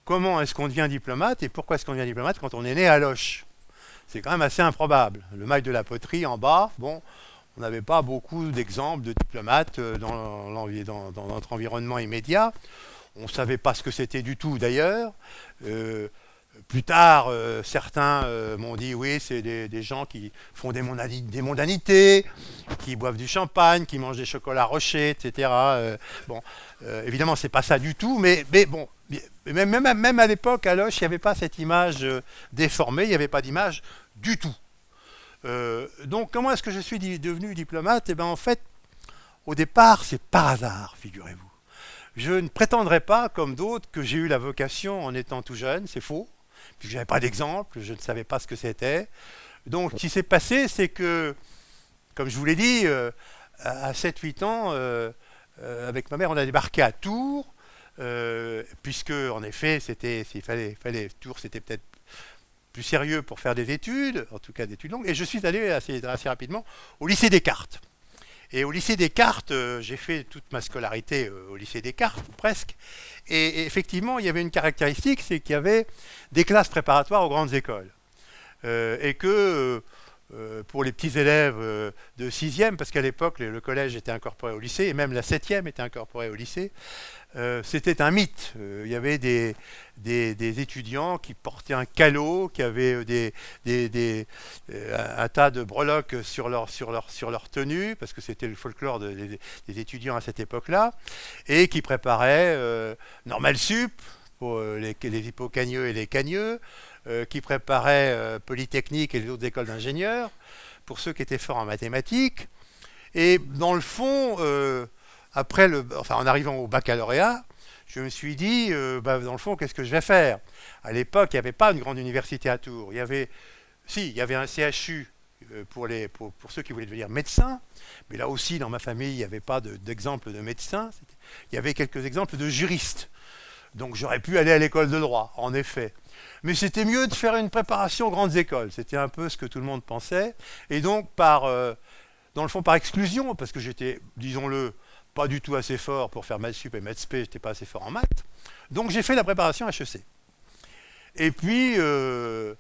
comment est-ce qu'on devient diplomate et pourquoi est-ce qu'on devient diplomate quand on est né à Loches? C'est quand même assez improbable. Le mail de la poterie en bas, bon, on n'avait pas beaucoup d'exemples de diplomates dans notre environnement immédiat. On ne savait pas ce que c'était du tout d'ailleurs. Euh, Plus tard, certains m'ont dit oui, c'est des gens qui font des mondanités, qui boivent du champagne, qui mangent des chocolats rochers, etc. Bon, évidemment, c'est pas ça du tout, mais bon, même à l'époque, à Loche, il n'y avait pas cette image déformée, il n'y avait pas d'image du tout. Donc, comment est-ce que je suis devenu diplomate? Eh bien, en fait, au départ, c'est par hasard, figurez-vous. Je ne prétendrai pas, comme d'autres, que j'ai eu la vocation en étant tout jeune, c'est faux, puisque je n'avais pas d'exemple, je ne savais pas ce que c'était. Donc, ce qui s'est passé, c'est que, comme je vous l'ai dit, à 7-8 ans, avec ma mère, on a débarqué à Tours, puisque, en effet, Tours, c'était peut-être plus sérieux pour faire des études, en tout cas des études longues, et je suis allé assez rapidement au lycée Descartes. Et au lycée Descartes, j'ai fait toute ma scolarité au lycée Descartes, presque. Et effectivement, il y avait une caractéristique, c'est qu'il y avait des classes préparatoires aux grandes écoles. Et que pour les petits élèves de 6e, parce qu'à l'époque, le collège était incorporé au lycée, et même la 7e était incorporée au lycée, c'était un mythe. Il y avait des étudiants qui portaient un calot, qui avaient un tas de breloques sur leur tenue, parce que c'était le folklore des étudiants à cette époque-là, et qui préparaient Normal Sup pour les hippocagneux et les cagneux, qui préparaient Polytechnique et les autres écoles d'ingénieurs, pour ceux qui étaient forts en mathématiques. Et dans le fond, en arrivant au baccalauréat, je me suis dit, dans le fond, qu'est-ce que je vais faire? À l'époque, il n'y avait pas une grande université à Tours. Il y avait un CHU pour ceux qui voulaient devenir médecins, mais là aussi, dans ma famille, il n'y avait pas d'exemple de médecins. Il y avait quelques exemples de juristes. Donc j'aurais pu aller à l'école de droit, en effet. Mais c'était mieux de faire une préparation aux grandes écoles. C'était un peu ce que tout le monde pensait. Et donc, dans le fond, par exclusion, parce que j'étais, disons-le, pas du tout assez fort pour faire maths sup et maths spé, j'étais pas assez fort en maths. Donc j'ai fait la préparation HEC. Et puis, une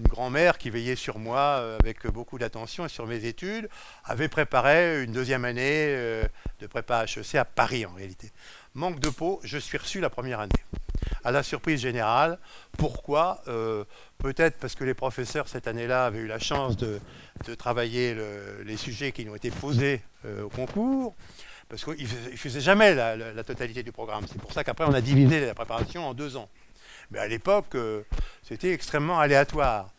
grand-mère qui veillait sur moi avec beaucoup d'attention et sur mes études avait préparé une deuxième année de prépa HEC à Paris en réalité. Manque de peau, je suis reçu la première année. À la surprise générale. Pourquoi? Peut-être parce que les professeurs cette année-là avaient eu la chance de travailler les sujets qui nous ont été posés au concours, parce qu'ils ne faisaient jamais la totalité du programme. C'est pour ça qu'après on a divisé la préparation en 2 ans. Mais à l'époque, c'était extrêmement aléatoire.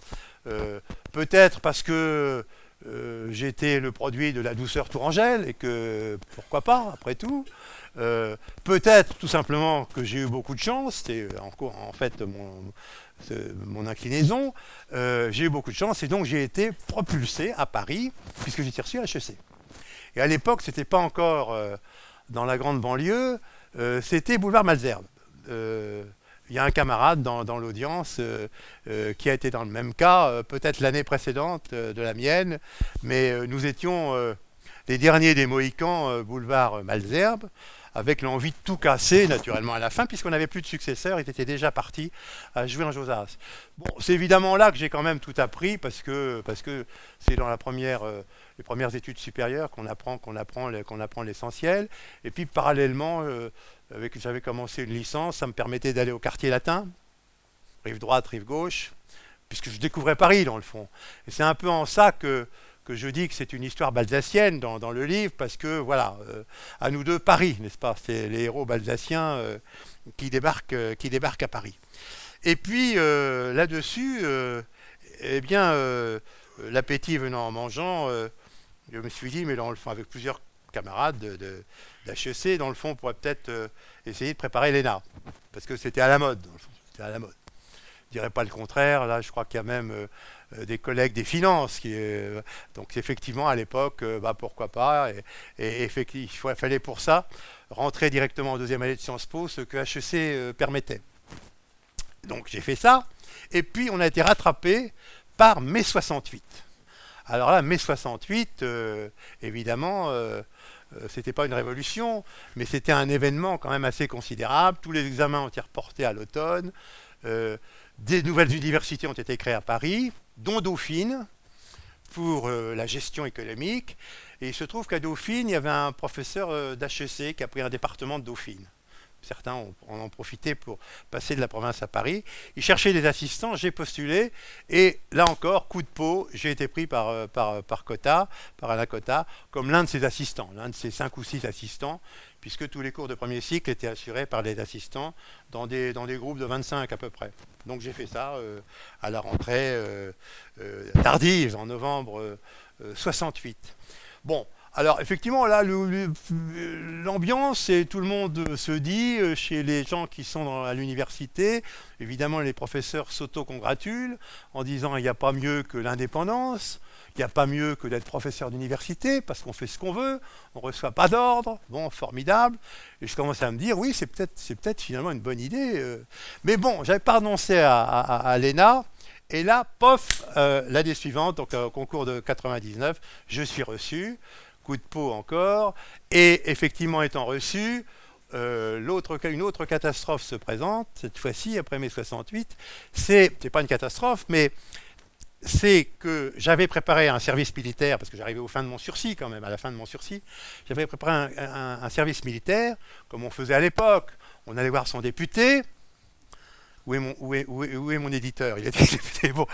Peut-être parce que j'étais le produit de la douceur tourangelle et que, pourquoi pas, après tout. Peut-être tout simplement que j'ai eu beaucoup de chance, c'est en fait mon inclinaison, j'ai eu beaucoup de chance et donc j'ai été propulsé à Paris puisque j'étais reçu à HEC. Et à l'époque, c'était pas encore dans la grande banlieue, c'était boulevard Malesherbes. Il y a un camarade dans l'audience qui a été dans le même cas, peut-être l'année précédente de la mienne, mais nous étions les derniers des Mohicans, boulevard Malesherbes, avec l'envie de tout casser, naturellement, à la fin, puisqu'on n'avait plus de successeurs, ils étaient déjà partis à jouer en Josas. Bon, c'est évidemment là que j'ai quand même tout appris, parce que c'est dans les premières études supérieures qu'on apprend l'essentiel. Et puis, parallèlement, j'avais commencé une licence, ça me permettait d'aller au quartier latin, rive droite, rive gauche, puisque je découvrais Paris, dans le fond. Et c'est un peu en ça que je dis que c'est une histoire balsacienne dans le livre, parce que, voilà, à nous deux, Paris, n'est-ce pas? C'est les héros balsaciens qui débarquent à Paris. Et puis, là-dessus, l'appétit venant en mangeant, je me suis dit, mais dans le fond, avec plusieurs camarades d'HEC, dans le fond, on pourrait peut-être essayer de préparer l'ENA, parce que c'était à la mode, dans le fond, c'était à la mode. Je dirais pas le contraire. Là, je crois qu'il y a même des collègues des finances donc effectivement à l'époque, pourquoi pas. Et effectivement, il fallait pour ça rentrer directement en deuxième année de Sciences Po, ce que HEC permettait. Donc j'ai fait ça. Et puis on a été rattrapé par mai 68. Alors là, mai 68, évidemment, C'était pas une révolution, mais c'était un événement quand même assez considérable. Tous les examens ont été reportés à l'automne. Euh, des nouvelles universités ont été créées à Paris, dont Dauphine, pour la gestion économique. Et il se trouve qu'à Dauphine, il y avait un professeur d'HEC qui a pris un département de Dauphine. Certains en ont profité pour passer de la province à Paris. Ils cherchaient des assistants, j'ai postulé, et là encore, coup de peau, j'ai été pris par Cotta, par Alain Cotta, comme l'un de ses assistants, l'un de ses 5 ou 6 assistants, puisque tous les cours de premier cycle étaient assurés par les assistants dans des groupes de 25 à peu près. Donc j'ai fait ça à la rentrée tardive, en novembre 68. Bon, alors effectivement, là, l'ambiance, et tout le monde se dit, chez les gens qui sont à l'université, évidemment les professeurs s'auto-congratulent en disant il n'y a pas mieux que l'indépendance, il n'y a pas mieux que d'être professeur d'université, parce qu'on fait ce qu'on veut, on ne reçoit pas d'ordre, bon, formidable. Et je commence à me dire, oui, c'est peut-être finalement une bonne idée. Mais bon, j'avais pas renoncé à l'ENA. Et là, pof, l'année suivante, donc au concours de 99, je suis reçu, coup de peau encore, et effectivement étant reçu, une autre catastrophe se présente, cette fois-ci, après mai 68. C'est pas une catastrophe, mais c'est que j'avais préparé un service militaire, parce que j'arrivais au fin de mon sursis quand même, à la fin de mon sursis, j'avais préparé un service militaire, comme on faisait à l'époque. On allait voir son député. Où est mon éditeur? Il était député. Bon,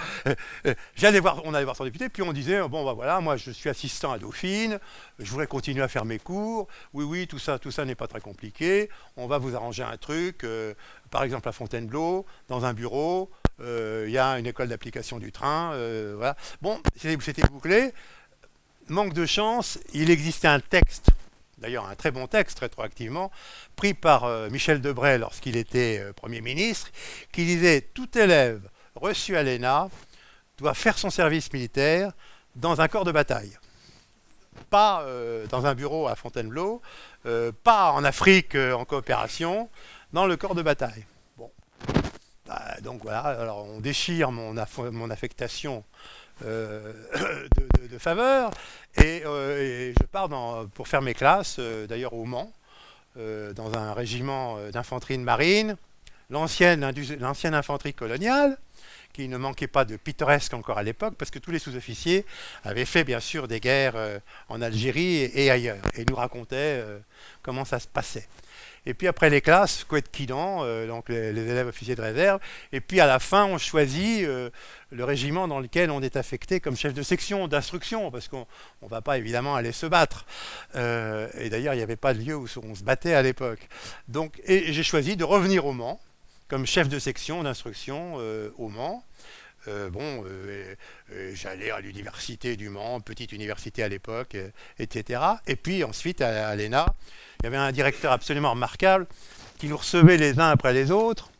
on allait voir son député, puis on disait bon bah voilà, moi je suis assistant à Dauphine, je voudrais continuer à faire mes cours. Oui, tout ça n'est pas très compliqué. On va vous arranger un truc, par exemple à Fontainebleau, dans un bureau, il y a une école d'application du train, voilà. Bon, c'était bouclé. Manque de chance, il existait un texte. D'ailleurs, un très bon texte, rétroactivement, pris par Michel Debré lorsqu'il était Premier ministre, qui disait « Tout élève reçu à l'ENA doit faire son service militaire dans un corps de bataille. Pas dans un bureau à Fontainebleau, pas en Afrique en coopération, dans le corps de bataille. » Bon. Donc voilà, alors on déchire mon affectation de faveur, et je pars pour faire mes classes, d'ailleurs au Mans, dans un régiment d'infanterie de marine, l'ancienne infanterie coloniale, qui ne manquait pas de pittoresque encore à l'époque, parce que tous les sous-officiers avaient fait bien sûr des guerres en Algérie et ailleurs, et nous racontaient comment ça se passait. Et puis après les classes, Couët-Quidan, donc les élèves officiers de réserve. Et puis à la fin, on choisit le régiment dans lequel on est affecté comme chef de section, d'instruction, parce qu'on ne va pas évidemment aller se battre. Et d'ailleurs, il n'y avait pas de lieu où on se battait à l'époque. Donc, et j'ai choisi de revenir au Mans, comme chef de section d'instruction au Mans. J'allais à l'université du Mans, petite université à l'époque, etc. Et puis ensuite à l'ENA, il y avait un directeur absolument remarquable qui nous recevait les uns après les autres.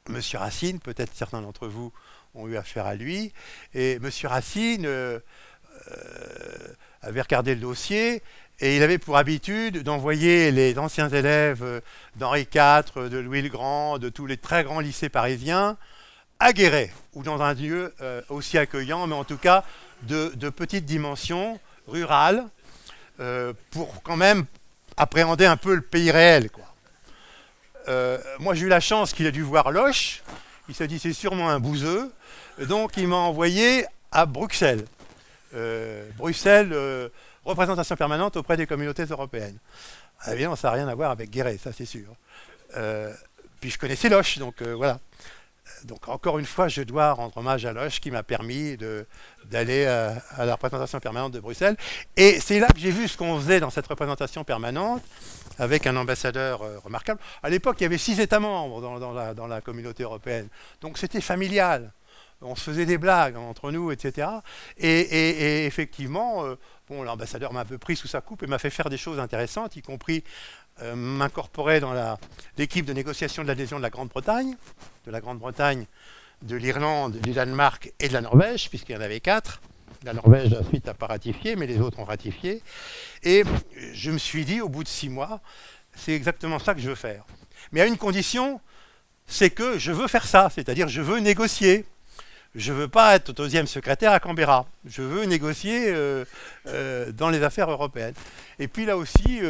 Monsieur Racine, peut-être certains d'entre vous ont eu affaire à lui. Et Monsieur Racine avait regardé le dossier et il avait pour habitude d'envoyer les anciens élèves d'Henri IV, de Louis le Grand, de tous les très grands lycées parisiens, à Guéret, ou dans un lieu aussi accueillant, mais en tout cas de petite dimension, rurale, pour quand même appréhender un peu le pays réel, quoi. Moi j'ai eu la chance qu'il ait dû voir Loche, il s'est dit c'est sûrement un bouseux, donc il m'a envoyé à Bruxelles. Représentation permanente auprès des communautés européennes. Évidemment, ça n'a rien à voir avec Guéret, ça c'est sûr. Puis je connaissais Loche, donc voilà. Donc encore une fois, je dois rendre hommage à Loche qui m'a permis d'aller à la représentation permanente de Bruxelles. Et c'est là que j'ai vu ce qu'on faisait dans cette représentation permanente, avec un ambassadeur remarquable. À l'époque, il y avait 6 États membres dans la communauté européenne. Donc c'était familial. On se faisait des blagues entre nous, etc. Et effectivement, l'ambassadeur m'a un peu pris sous sa coupe et m'a fait faire des choses intéressantes, y compris m'incorporer dans l'équipe de négociation de l'adhésion de la Grande-Bretagne, de l'Irlande, du Danemark et de la Norvège, puisqu'il y en avait 4. La Norvège ensuite n'a pas ratifié, mais les autres ont ratifié. Et je me suis dit, au bout de 6 mois, c'est exactement ça que je veux faire. Mais à une condition, c'est que je veux faire ça, c'est-à-dire je veux négocier. je veux pas être deuxième secrétaire à Canberra. Je veux négocier dans les affaires européennes. Et puis là aussi,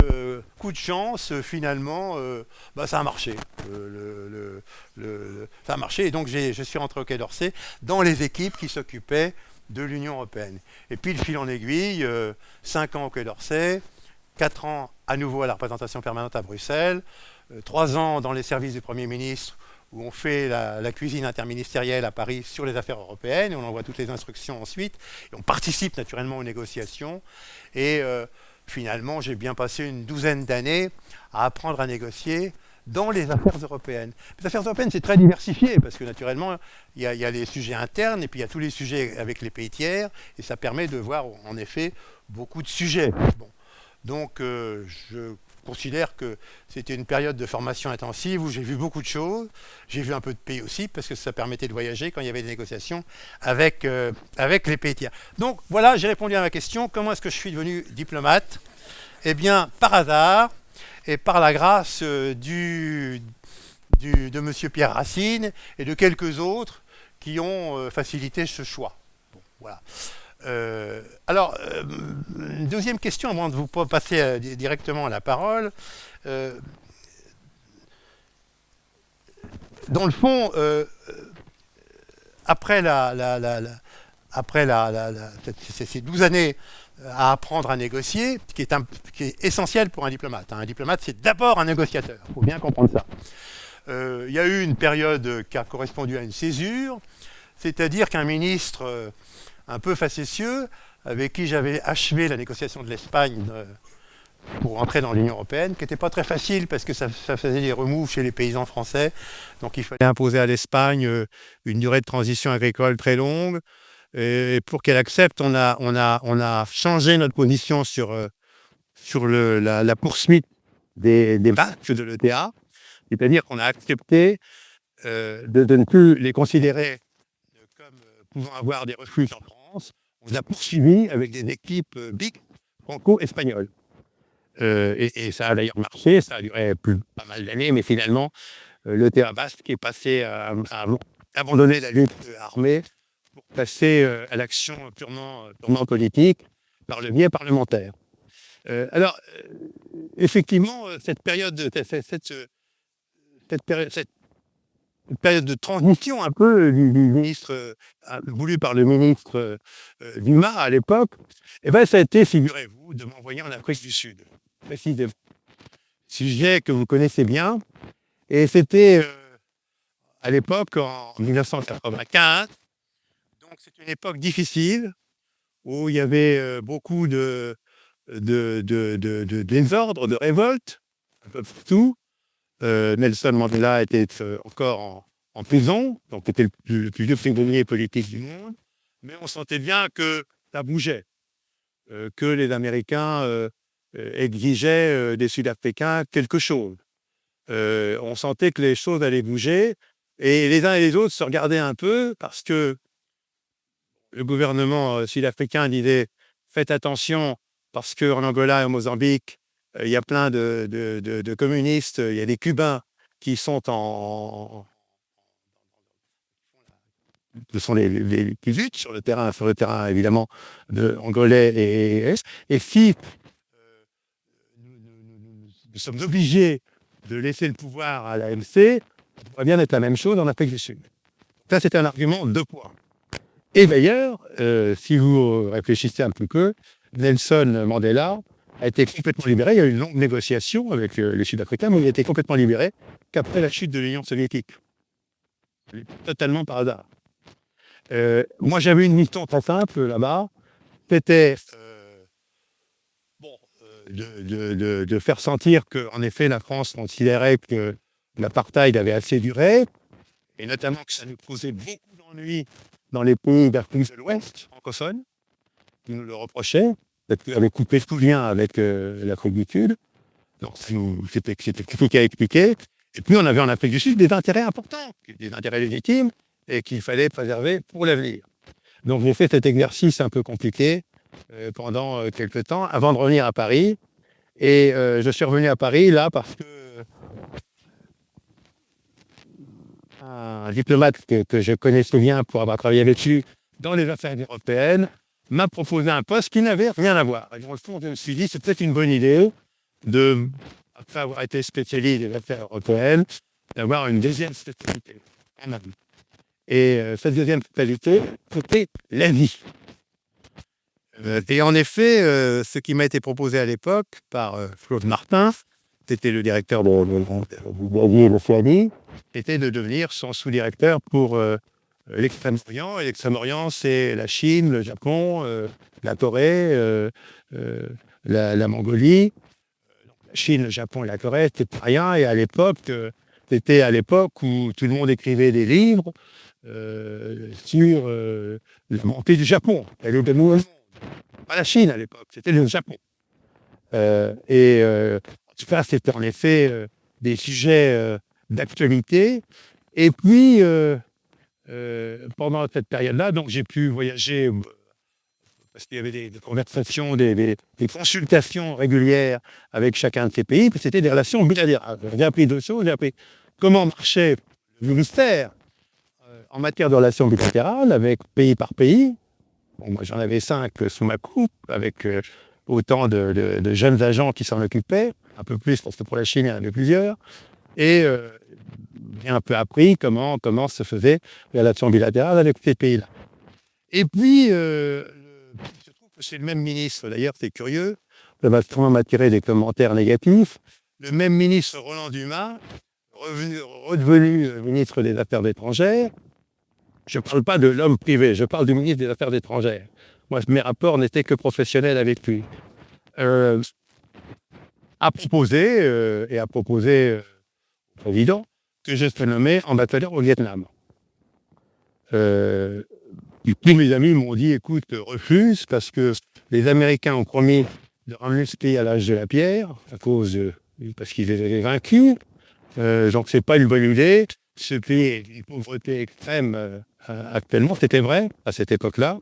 coup de chance, finalement, bah, ça a marché. Ça a marché. Et donc je suis rentré au Quai d'Orsay dans les équipes qui s'occupaient de l'Union européenne. Et puis, le fil en aiguille, 5 ans au Quai d'Orsay, 4 ans à nouveau à la représentation permanente à Bruxelles, 3 ans dans les services du Premier ministre, où on fait la cuisine interministérielle à Paris sur les affaires européennes, et on envoie toutes les instructions ensuite, et on participe naturellement aux négociations. Et finalement, j'ai bien passé une douzaine d'années à apprendre à négocier dans les affaires européennes. Les affaires européennes, c'est très diversifié, parce que naturellement, il y a les sujets internes, et puis il y a tous les sujets avec les pays tiers, et ça permet de voir, en effet, beaucoup de sujets. Bon. Donc, je considère que c'était une période de formation intensive où j'ai vu beaucoup de choses. J'ai vu un peu de pays aussi, parce que ça permettait de voyager quand il y avait des négociations avec les pays tiers. Donc, voilà, j'ai répondu à ma question. Comment est-ce que je suis devenu diplomate? Eh bien, par hasard, et par la grâce de M. Pierre Racine et de quelques autres qui ont facilité ce choix. Bon, voilà. Deuxième question, avant de vous passer directement à la parole. Dans le fond, après ces 12 années à apprendre à négocier, qui est essentiel pour un diplomate. Un diplomate, c'est d'abord un négociateur. Il faut bien comprendre ça. Il y a eu une période qui a correspondu à une césure, c'est-à-dire qu'un ministre un peu facétieux, avec qui j'avais achevé la négociation de l'Espagne pour entrer dans l'Union européenne, qui n'était pas très facile parce que ça faisait des remous chez les paysans français. Donc il fallait imposer à l'Espagne une durée de transition agricole très longue. Et pour qu'elle accepte, on a changé notre position sur la poursuite des vaches de l'ETA. C'est-à-dire qu'on a accepté de ne plus les considérer comme pouvant avoir des refuges en France. On les a poursuivis avec des équipes big franco-espagnoles. Et ça a d'ailleurs marché, ça a duré pas mal d'années, mais finalement, l'ETA basque est passé à abandonner la lutte armée pour passer à l'action purement politique par le biais parlementaire. Effectivement, cette période de transition un peu du ministre, voulu par le ministre Dumas à l'époque, ça a été, figurez-vous, de m'envoyer en Afrique du Sud. Précisément. Sujet que vous connaissez bien. Et c'était à l'époque, en 1995. Donc c'est une époque difficile où il y avait beaucoup de désordre, de révolte, un peu partout. Nelson Mandela était encore en prison, donc c'était le plus vieux prisonnier politique du monde. Mais on sentait bien que ça bougeait, que les Américains exigeaient des Sud-Africains quelque chose. On sentait que les choses allaient bouger, et les uns et les autres se regardaient un peu parce que le gouvernement sud-africain disait « Faites attention, parce qu'en Angola et au Mozambique, il y a plein de communistes, il y a des Cubains qui sont ce sont les qui luttent sur le terrain évidemment angolais et si nous sommes obligés de laisser le pouvoir à l'ANC, ça pourrait bien être la même chose en Afrique du Sud. » Ça, c'était un argument de poids. Et d'ailleurs, si vous réfléchissez un peu, Nelson Mandela a été complètement libéré. Il y a eu une longue négociation avec les Sud-Africains, mais il a été complètement libéré qu'après la chute de l'Union soviétique. Totalement par hasard. Moi, j'avais une mission très simple là-bas. C'était de faire sentir qu'en effet, la France considérait que l'apartheid avait assez duré, et notamment que ça nous causait beaucoup d'ennuis dans les pays d'Afrique de l'Ouest, francophones, qui nous le reprochaient, parce qu'ils avaient coupé tout lien avec l'Afrique du Sud. Donc, c'était compliqué à expliquer. Et puis, on avait en Afrique du Sud des intérêts importants, des intérêts légitimes, et qu'il fallait préserver pour l'avenir. Donc, j'ai fait cet exercice un peu compliqué pendant quelques temps, avant de revenir à Paris. Et je suis revenu à Paris, là, parce que un diplomate que je connaissais bien pour avoir travaillé avec lui dans les affaires européennes, m'a proposé un poste qui n'avait rien à voir. Et dans le fond, je me suis dit, c'est peut-être une bonne idée de, après avoir été spécialiste des affaires européennes, d'avoir une deuxième spécialité. Et cette deuxième spécialité, c'était la vie. Et en effet, ce qui m'a été proposé à l'époque par Claude Martin, c'était le directeur de l'OCANI, était de devenir son sous-directeur pour l'Extrême-Orient. Et l'Extrême-Orient, c'est la Chine, le Japon, la Corée, la Mongolie. La Chine, le Japon et la Corée, c'était pas rien. Et à l'époque, c'était à l'époque où tout le monde écrivait des livres sur la montée du Japon. Pas la Chine à l'époque, c'était le Japon. En tout cas, c'était en effet des sujets d'actualité. Et puis, pendant cette période-là, donc j'ai pu voyager parce qu'il y avait des conversations, des consultations régulières avec chacun de ces pays, puis c'était des relations bilatérales. J'ai appris deux choses. J'ai appris comment marchait le ministère en matière de relations bilatérales, avec pays par pays. Bon, moi, j'en avais 5 sous ma coupe, avec autant de jeunes agents qui s'en occupaient, un peu plus parce que pour la Chine, il y en avait plusieurs. Et j'ai un peu appris comment se faisaient les relations bilatérales avec ces pays-là. Et puis, je trouve que c'est le même ministre, d'ailleurs, c'est curieux, ça va sûrement m'attirer des commentaires négatifs, le même ministre Roland Dumas, redevenu ministre des Affaires étrangères. Je ne parle pas de l'homme privé, je parle du ministre des Affaires étrangères. Moi, mes rapports n'étaient que professionnels avec lui. A proposé au président que je sois nommé ambassadeur au Vietnam. Tous mes amis m'ont dit, écoute, refuse, parce que les Américains ont promis de ramener ce pays à l'âge de la pierre, parce qu'ils étaient vaincus. Donc, ce n'est pas une bonne idée. Ce pays est d'une pauvreté extrême actuellement, c'était vrai à cette époque-là,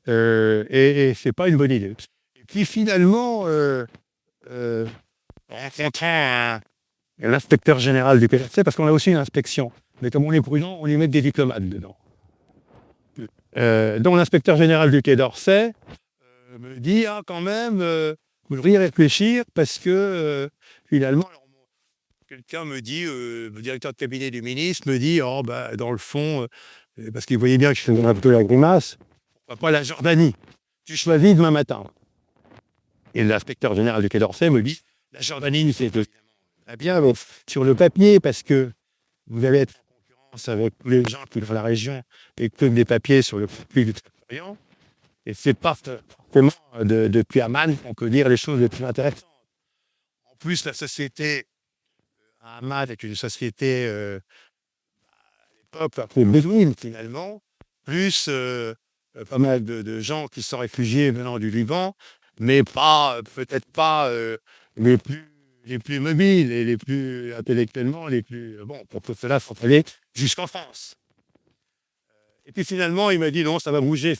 et ce n'est pas une bonne idée. Et puis finalement, rencontrant l'inspecteur général du PRC, parce qu'on a aussi une inspection, mais comme on est prudent, on y met des diplomates dedans. Donc l'inspecteur général du Quai d'Orsay me dit quand même, vous devriez réfléchir parce que finalement, quelqu'un me dit, le directeur de cabinet du ministre me dit, dans le fond, parce qu'il voyait bien que je faisais un peu la grimace, pourquoi pas la Jordanie? Tu choisis demain matin. Et l'inspecteur général du Quai d'Orsay me dit, la Jordanie, c'est très bien sur le papier, parce que vous allez être en concurrence avec tous les gens qui sont dans la région et que des papiers sur le flux du Orient. Et c'est pas forcément depuis Amman qu'on peut dire les choses les plus intéressantes. En plus, la société Amman est une société à l'époque un peu bédouine finalement, plus pas mal de gens qui sont réfugiés venant du Liban, mais peut-être pas les plus mobiles et les plus intellectuellement, pour que cela soit allé jusqu'en France. Et puis finalement, il m'a dit non, ça va bouger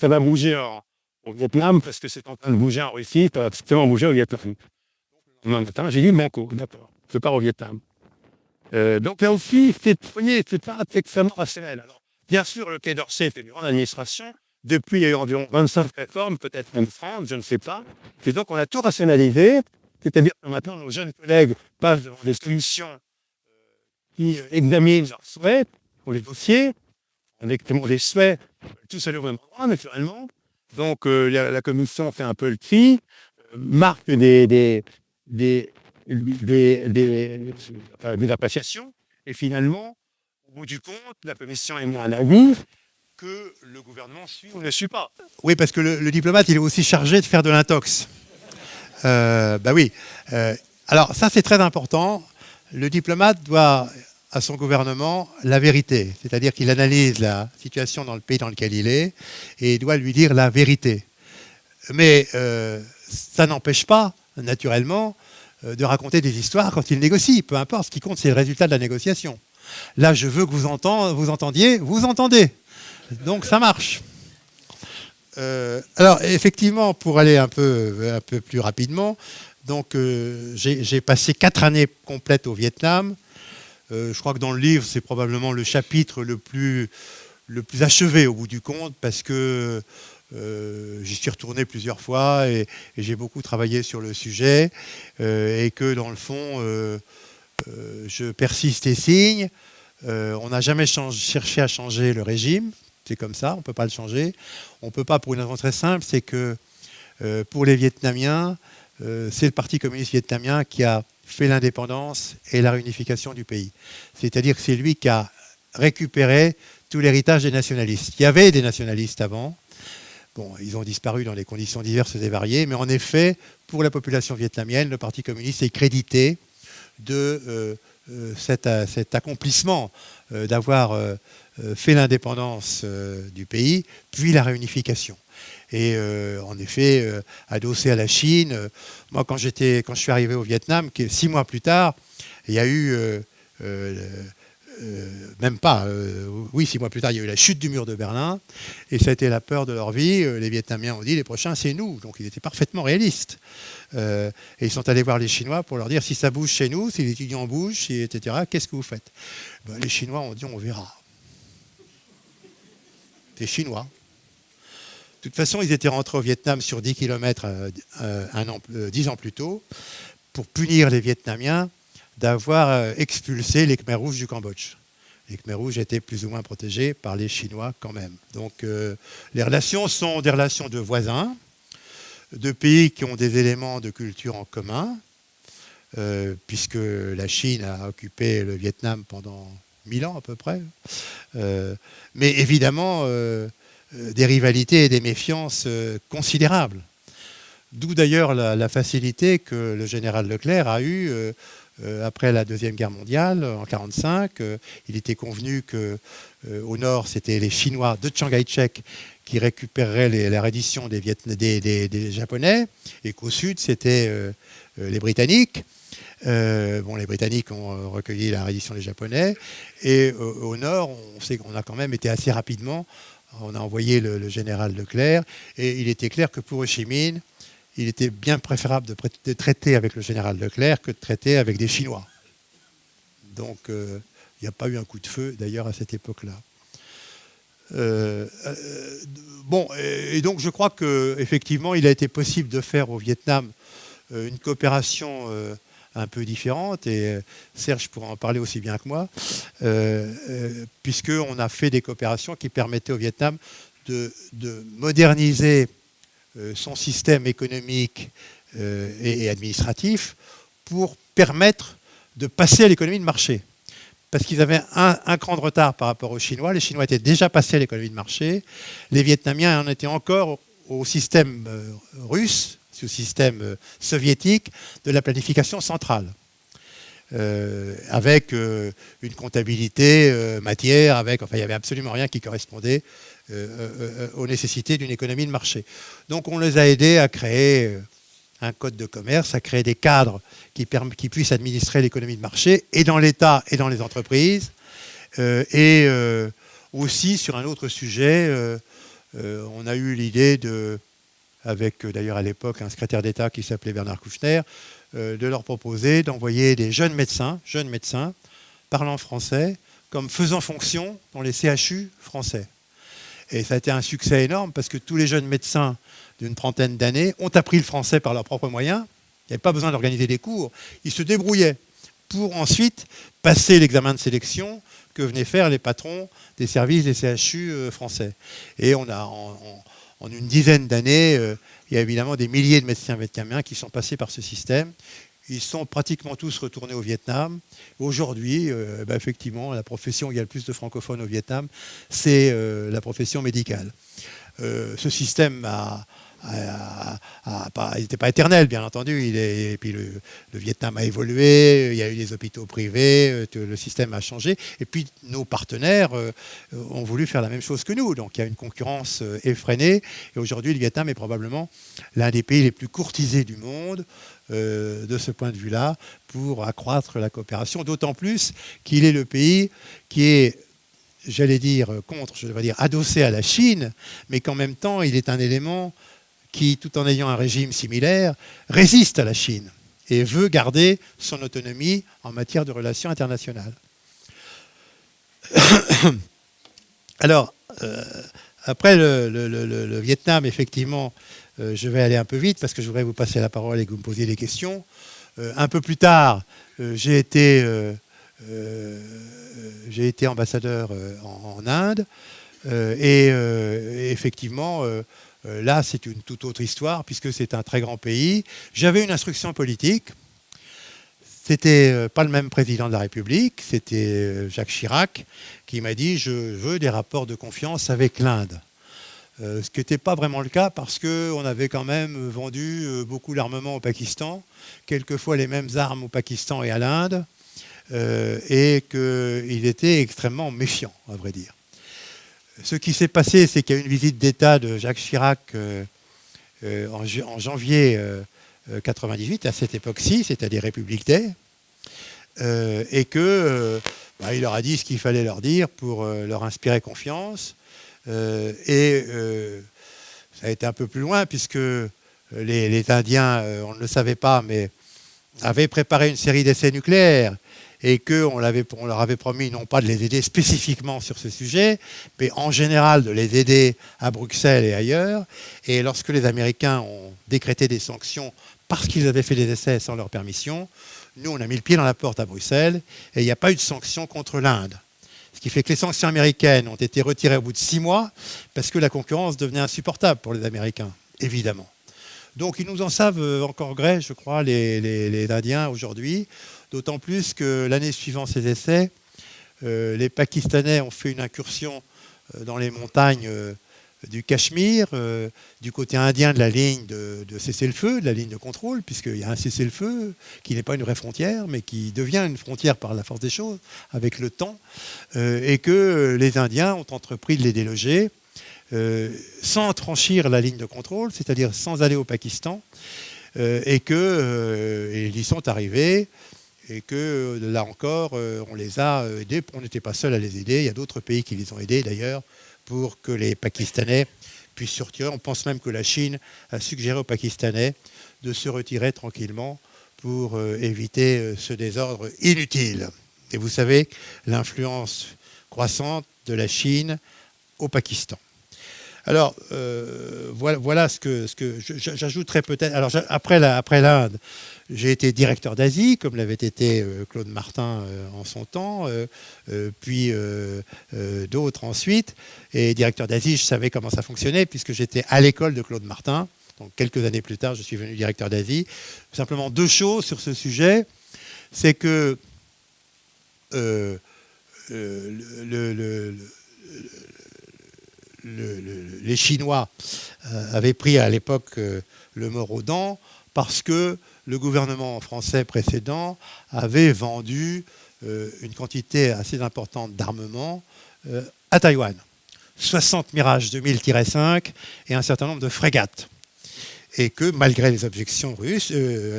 au Vietnam, parce que c'est en train de bouger en Russie, ça va absolument bouger au Vietnam. Le matin, j'ai dit banco, d'accord, je pars au Vietnam. Donc là aussi, c'est pas extrêmement rationnel. Alors, bien sûr, le Quai d'Orsay fait une grande administration. Depuis, il y a eu environ 25 réformes, peut-être même 30, je ne sais pas. Et donc, on a tout rationalisé. C'est-à-dire que maintenant, nos jeunes collègues passent devant des solutions qui examinent leurs souhaits pour les dossiers. On exprime des souhaits, tous aller au même endroit, naturellement. Donc, la commission fait un peu le tri, marque des appréciations. Et finalement, au bout du compte, la commission émet un avis que le gouvernement suit ou ne suit pas. Oui, parce que le diplomate, il est aussi chargé de faire de l'intox. Oui. Alors ça, c'est très important. Le diplomate doit à son gouvernement la vérité, c'est-à-dire qu'il analyse la situation dans le pays dans lequel il est et il doit lui dire la vérité. Mais ça n'empêche pas, naturellement, de raconter des histoires quand il négocie. Peu importe, ce qui compte, c'est le résultat de la négociation. Là, je veux que vous entendiez, vous entendez. Donc ça marche. Alors effectivement, pour aller un peu plus rapidement, donc j'ai passé 4 années complètes au Vietnam. Je crois que dans le livre, c'est probablement le chapitre le plus achevé au bout du compte, parce que j'y suis retourné plusieurs fois et j'ai beaucoup travaillé sur le sujet, et que dans le fond, je persiste et signe. On n'a jamais cherché à changer le régime, c'est comme ça, on ne peut pas le changer. On ne peut pas, pour une raison très simple, c'est que pour les Vietnamiens, c'est le Parti communiste vietnamien qui a fait l'indépendance et la réunification du pays. C'est-à-dire que c'est lui qui a récupéré tout l'héritage des nationalistes. Il y avait des nationalistes avant. Bon, ils ont disparu dans des conditions diverses et variées, mais en effet, pour la population vietnamienne, le Parti communiste est crédité de cet accomplissement d'avoir fait l'indépendance du pays, puis la réunification. Et en effet, adossé à la Chine, moi quand je suis arrivé au Vietnam, 6 mois plus tard, il y a eu, même pas, oui 6 mois plus tard, il y a eu la chute du mur de Berlin, et ça a été la peur de leur vie. Les Vietnamiens ont dit, les prochains c'est nous, donc ils étaient parfaitement réalistes. Et ils sont allés voir les Chinois pour leur dire, si ça bouge chez nous, si les étudiants bougent, etc., qu'est-ce que vous faites? Ben, les Chinois ont dit, on verra. Les Chinois. De toute façon, ils étaient rentrés au Vietnam sur 10 km 10 ans plus tôt pour punir les Vietnamiens d'avoir expulsé les Khmers rouges du Cambodge. Les Khmers rouges étaient plus ou moins protégés par les Chinois quand même. Donc les relations sont des relations de voisins, de pays qui ont des éléments de culture en commun, puisque la Chine a occupé le Vietnam pendant 1000 ans à peu près. Mais évidemment, des rivalités et des méfiances considérables. D'où d'ailleurs la facilité que le général Leclerc a eue après la Deuxième Guerre mondiale, en 1945. Il était convenu qu'au nord, c'était les Chinois de Chiang Kai-shek qui récupéreraient la reddition des Japonais, et qu'au sud, c'était les Britanniques. Les Britanniques ont recueilli la reddition des Japonais, et au nord, on sait qu'on a quand même été assez rapidement. On a envoyé le général Leclerc, et il était clair que pour Ho Chi Minh, il était bien préférable de traiter avec le général Leclerc que de traiter avec des Chinois. Donc, il n'y a pas eu un coup de feu, d'ailleurs, à cette époque-là. Et donc je crois qu'effectivement, il a été possible de faire au Vietnam une coopération un peu différente, et Serge pourra en parler aussi bien que moi, puisqu'on a fait des coopérations qui permettaient au Vietnam de moderniser son système économique et administratif pour permettre de passer à l'économie de marché. Parce qu'ils avaient un cran de retard par rapport aux Chinois. Les Chinois étaient déjà passés à l'économie de marché. Les Vietnamiens en étaient encore au système russe, au système soviétique de la planification centrale, avec une comptabilité matière, il n'y avait absolument rien qui correspondait aux nécessités d'une économie de marché. Donc on les a aidés à créer un code de commerce, à créer des cadres qui puissent administrer l'économie de marché, et dans l'État et dans les entreprises. Aussi, sur un autre sujet, on a eu l'idée avec d'ailleurs à l'époque un secrétaire d'État qui s'appelait Bernard Kouchner, de leur proposer d'envoyer des jeunes médecins parlant français, comme faisant fonction dans les CHU français. Et ça a été un succès énorme, parce que tous les jeunes médecins d'une trentaine d'années ont appris le français par leurs propres moyens. Il n'y avait pas besoin d'organiser des cours. Ils se débrouillaient pour ensuite passer l'examen de sélection que venaient faire les patrons des services des CHU français. Et on a, en une dizaine d'années, il y a évidemment des milliers de médecins vietnamiens qui sont passés par ce système. Ils sont pratiquement tous retournés au Vietnam. Aujourd'hui, effectivement, la profession où il y a le plus de francophones au Vietnam, c'est la profession médicale. Ce système n'était pas éternel, bien entendu. Et puis le Vietnam a évolué, il y a eu des hôpitaux privés, le système a changé. Et puis nos partenaires ont voulu faire la même chose que nous. Donc il y a une concurrence effrénée. Et aujourd'hui, le Vietnam est probablement l'un des pays les plus courtisés du monde, de ce point de vue-là, pour accroître la coopération. D'autant plus qu'il est le pays qui est, adossé à la Chine, mais qu'en même temps, il est un élément qui, tout en ayant un régime similaire, résiste à la Chine et veut garder son autonomie en matière de relations internationales. Alors, après le Vietnam, effectivement, je vais aller un peu vite parce que je voudrais vous passer la parole et que vous me posiez des questions. Un peu plus tard, j'ai été ambassadeur en Inde. Et effectivement, là, c'est une toute autre histoire puisque c'est un très grand pays. J'avais une instruction politique. C'était pas le même président de la République, c'était Jacques Chirac qui m'a dit je veux des rapports de confiance avec l'Inde. Ce qui n'était pas vraiment le cas parce qu'on avait quand même vendu beaucoup d'armement au Pakistan, quelquefois les mêmes armes au Pakistan et à l'Inde, et qu'il était extrêmement méfiant, à vrai dire. Ce qui s'est passé, c'est qu'il y a eu une visite d'État de Jacques Chirac en janvier 98, à cette époque-ci, c'est-à-dire République Day, et que il leur a dit ce qu'il fallait leur dire pour leur inspirer confiance. Et ça a été un peu plus loin, puisque les Indiens, on ne le savait pas, mais avaient préparé une série d'essais nucléaires et qu'on leur avait promis non pas de les aider spécifiquement sur ce sujet, mais en général de les aider à Bruxelles et ailleurs. Et lorsque les Américains ont décrété des sanctions parce qu'ils avaient fait des essais sans leur permission, nous, on a mis le pied dans la porte à Bruxelles et il n'y a pas eu de sanctions contre l'Inde. Ce qui fait que les sanctions américaines ont été retirées au bout de 6 mois parce que la concurrence devenait insupportable pour les Américains, évidemment. Donc ils nous en savent encore gré, je crois, les Indiens aujourd'hui, d'autant plus que l'année suivant ces essais, les Pakistanais ont fait une incursion dans les montagnes du Cachemire, du côté indien de la ligne de cessez-le-feu, de la ligne de contrôle, puisqu'il y a un cessez-le-feu qui n'est pas une vraie frontière, mais qui devient une frontière par la force des choses, avec le temps, et que les Indiens ont entrepris de les déloger, sans franchir la ligne de contrôle, c'est-à-dire sans aller au Pakistan, et qu'ils y sont arrivés, et que là encore, on les a aidés. On n'était pas seuls à les aider, il y a d'autres pays qui les ont aidés d'ailleurs, pour que les Pakistanais puissent sortir. On pense même que la Chine a suggéré aux Pakistanais de se retirer tranquillement pour éviter ce désordre inutile. Et vous savez, l'influence croissante de la Chine au Pakistan. Alors, voilà ce que j'ajouterais peut-être. Alors, après l'Inde, j'ai été directeur d'Asie, comme l'avait été Claude Martin en son temps, puis d'autres ensuite. Et directeur d'Asie, je savais comment ça fonctionnait, puisque j'étais à l'école de Claude Martin. Donc, quelques années plus tard, je suis devenu directeur d'Asie. Simplement 2 choses sur ce sujet. C'est que les Chinois avaient pris à l'époque le mors aux dents parce que le gouvernement français précédent avait vendu une quantité assez importante d'armements à Taïwan. 60 Mirage 2000-5 et un certain nombre de frégates. Et que malgré les objections russes,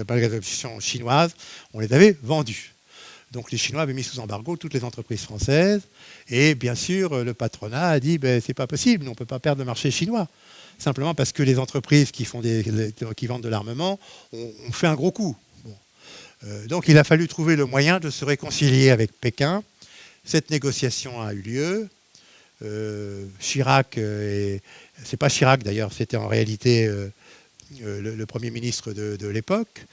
malgré les objections chinoises, on les avait vendus. Donc les Chinois avaient mis sous embargo toutes les entreprises françaises. Et bien sûr, le patronat a dit c'est pas possible, on ne peut pas perdre le marché chinois. Simplement parce que les entreprises qui vendent de l'armement ont fait un gros coup. Bon. Donc il a fallu trouver le moyen de se réconcilier avec Pékin. Cette négociation a eu lieu. Chirac, c'est pas Chirac d'ailleurs, c'était en réalité le Premier ministre de l'époque,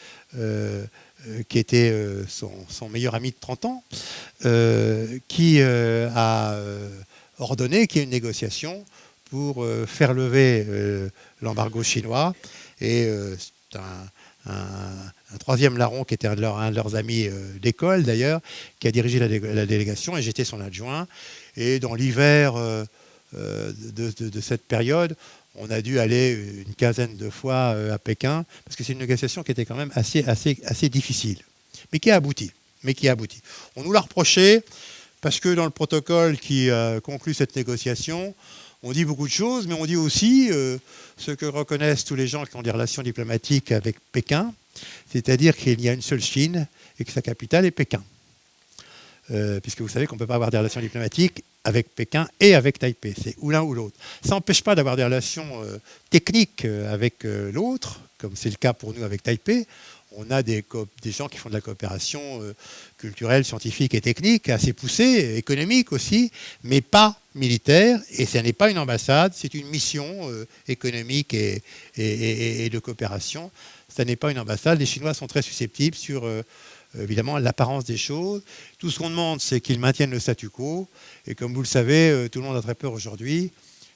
qui était son meilleur ami de 30 ans, qui a ordonné qu'il y ait une négociation pour faire lever l'embargo chinois. Et c'est un troisième larron qui était un de leurs amis d'école d'ailleurs, qui a dirigé la délégation, et j'étais son adjoint. Et dans l'hiver de cette période, on a dû aller une quinzaine de fois à Pékin, parce que c'est une négociation qui était quand même assez difficile, mais qui a abouti. On nous l'a reproché, parce que dans le protocole qui conclut cette négociation, on dit beaucoup de choses, mais on dit aussi ce que reconnaissent tous les gens qui ont des relations diplomatiques avec Pékin, c'est-à-dire qu'il y a une seule Chine et que sa capitale est Pékin. Puisque vous savez qu'on ne peut pas avoir des relations diplomatiques avec Pékin et avec Taipei, c'est ou l'un ou l'autre. Ça n'empêche pas d'avoir des relations techniques avec l'autre, comme c'est le cas pour nous avec Taipei. on a des gens qui font de la coopération culturelle, scientifique et technique assez poussée, économique aussi, mais pas militaire. Et ce n'est pas une ambassade, c'est une mission économique et de coopération. Ce n'est pas une ambassade. Les Chinois sont très susceptibles sur évidemment l'apparence des choses. Tout ce qu'on demande, c'est qu'ils maintiennent le statu quo. Et comme vous le savez, tout le monde a très peur aujourd'hui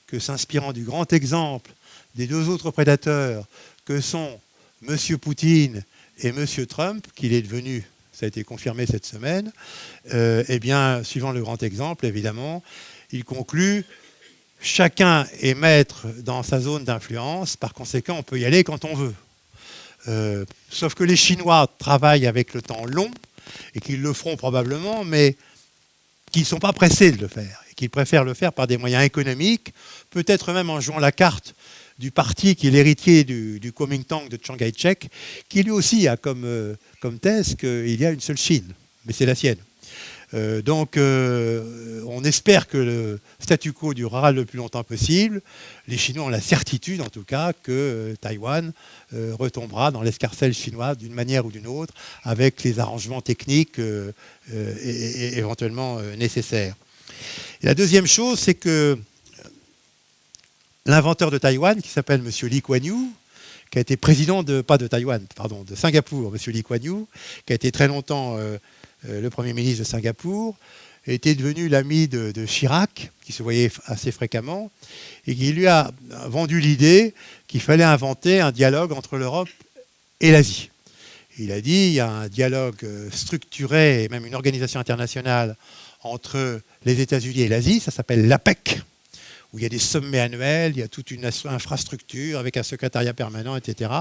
que, s'inspirant du grand exemple des deux autres prédateurs que sont M. Poutine et M. Trump, qu'il est devenu, ça a été confirmé cette semaine, eh bien, suivant le grand exemple, évidemment, il conclut chacun est maître dans sa zone d'influence, par conséquent, on peut y aller quand on veut. Sauf que les Chinois travaillent avec le temps long et qu'ils le feront probablement, mais qu'ils ne sont pas pressés de le faire et qu'ils préfèrent le faire par des moyens économiques, peut-être même en jouant la carte du parti qui est l'héritier du Kuomintang de Chiang Kai-shek, qui lui aussi a comme thèse qu'il y a une seule Chine, mais c'est la sienne. Donc on espère que le statu quo durera le plus longtemps possible. Les Chinois ont la certitude en tout cas que Taïwan retombera dans l'escarcelle chinoise d'une manière ou d'une autre, avec les arrangements techniques et éventuellement nécessaires. Et la deuxième chose, c'est que l'inventeur de Taïwan, qui s'appelle M. Lee Kuan Yew, qui a été président de Singapour, M. Lee Kuan Yew, qui a été très longtemps le Premier ministre de Singapour, était devenu l'ami de Chirac, qui se voyait assez fréquemment, et qui lui a vendu l'idée qu'il fallait inventer un dialogue entre l'Europe et l'Asie. Il a dit il y a un dialogue structuré, et même une organisation internationale entre les États-Unis et l'Asie, ça s'appelle l'APEC, où il y a des sommets annuels, il y a toute une infrastructure avec un secrétariat permanent, etc.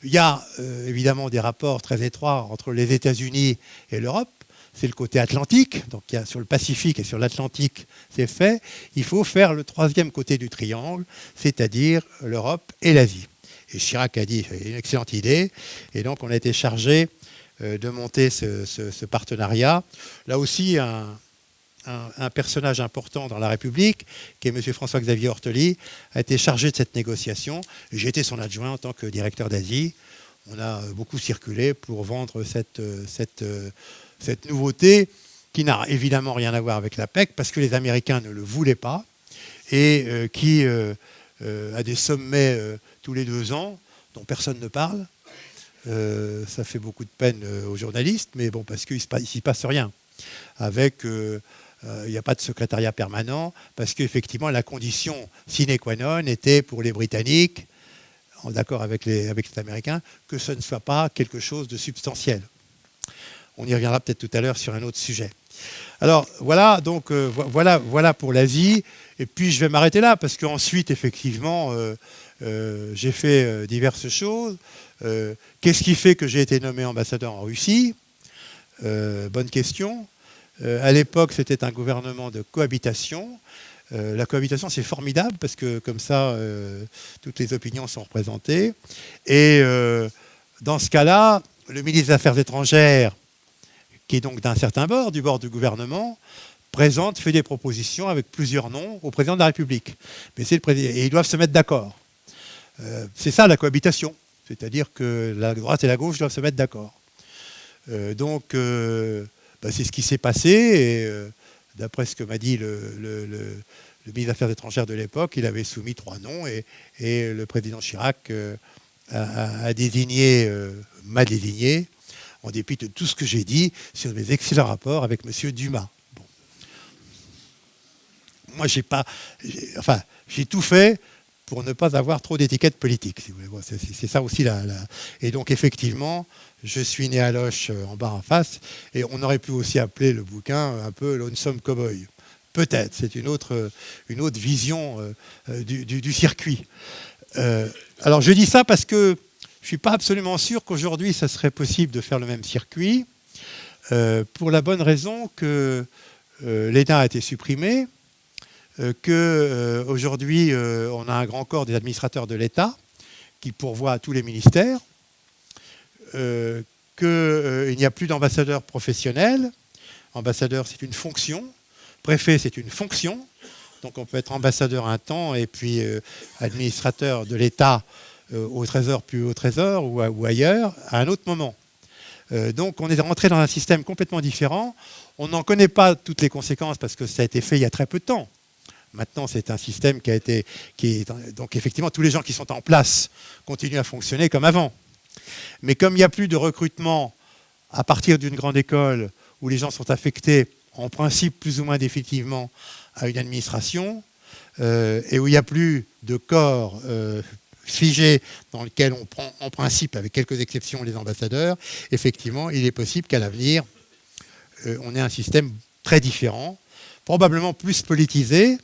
Il y a évidemment des rapports très étroits entre les États-Unis et l'Europe. C'est le côté atlantique, donc il y a sur le Pacifique et sur l'Atlantique, c'est fait. Il faut faire le troisième côté du triangle, c'est-à-dire l'Europe et l'Asie. Et Chirac a dit, c'est une excellente idée, et donc on a été chargé de monter ce partenariat. Là aussi, un personnage important dans la République, qui est M. François-Xavier Hortely, a été chargé de cette négociation. J'ai été son adjoint en tant que directeur d'Asie. On a beaucoup circulé pour vendre cette nouveauté qui n'a évidemment rien à voir avec l'APEC parce que les Américains ne le voulaient pas et qui a des sommets tous les 2 ans dont personne ne parle. Ça fait beaucoup de peine aux journalistes, mais bon, parce qu'il ne s'y passe rien. Avec... il n'y a pas de secrétariat permanent, parce qu'effectivement, la condition sine qua non était pour les Britanniques, en accord avec les Américains, que ce ne soit pas quelque chose de substantiel. On y reviendra peut-être tout à l'heure sur un autre sujet. Alors voilà, donc voilà pour l'Asie. Et puis je vais m'arrêter là, parce qu'ensuite, effectivement, j'ai fait diverses choses. Qu'est-ce qui fait que j'ai été nommé ambassadeur en Russie ? Bonne question. À l'époque, c'était un gouvernement de cohabitation. La cohabitation, c'est formidable parce que comme ça, toutes les opinions sont représentées. Et dans ce cas-là, le ministre des Affaires étrangères, qui est donc d'un certain bord, du bord du gouvernement, fait des propositions avec plusieurs noms au président de la République. Mais c'est le président, et ils doivent se mettre d'accord. C'est ça la cohabitation. C'est-à-dire que la droite et la gauche doivent se mettre d'accord. C'est ce qui s'est passé, et d'après ce que m'a dit le ministre des Affaires étrangères de l'époque, il avait soumis 3 noms, et le président Chirac m'a désigné, en dépit de tout ce que j'ai dit sur mes excellents rapports avec M. Dumas. Bon. Moi, j'ai tout fait pour ne pas avoir trop d'étiquettes politiques, si vous voulez. Bon, c'est ça aussi. Et donc, effectivement, je suis né à Loches, en bas en face, et on aurait pu aussi appeler le bouquin un peu Lonesome Cowboy. Peut-être, c'est une autre vision du circuit. Alors, je dis ça parce que je ne suis pas absolument sûr qu'aujourd'hui, ça serait possible de faire le même circuit, pour la bonne raison que l'ENA a été supprimé, qu'aujourd'hui, on a un grand corps des administrateurs de l'État qui pourvoit à tous les ministères, qu'il n'y a plus d'ambassadeurs professionnels. Ambassadeur, c'est une fonction. Préfet, c'est une fonction. Donc on peut être ambassadeur un temps et puis administrateur de l'État au Trésor, puis au Trésor ou ailleurs, à un autre moment. Donc on est rentré dans un système complètement différent. On n'en connaît pas toutes les conséquences parce que ça a été fait il y a très peu de temps. Maintenant, c'est un système donc effectivement, tous les gens qui sont en place continuent à fonctionner comme avant. Mais comme il n'y a plus de recrutement à partir d'une grande école où les gens sont affectés, en principe plus ou moins définitivement, à une administration, et où il n'y a plus de corps figé dans lequel on prend en principe, avec quelques exceptions, les ambassadeurs, effectivement, il est possible qu'à l'avenir, on ait un système très différent, probablement plus politisé,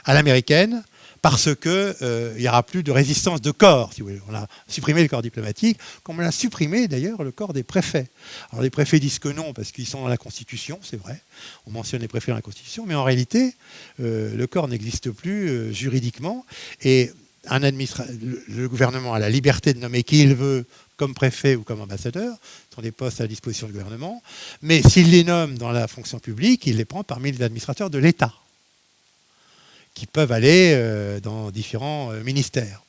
à l'américaine, parce qu'il n'y aura plus de résistance de corps. Si vous voulez. On a supprimé le corps diplomatique, comme on a supprimé d'ailleurs le corps des préfets. Alors les préfets disent que non, parce qu'ils sont dans la Constitution, c'est vrai. On mentionne les préfets dans la Constitution, mais en réalité, le corps n'existe plus juridiquement. Et le gouvernement a la liberté de nommer qui il veut comme préfet ou comme ambassadeur, ce sont des postes à la disposition du gouvernement, mais s'il les nomme dans la fonction publique, il les prend parmi les administrateurs de l'État, qui peuvent aller dans différents ministères.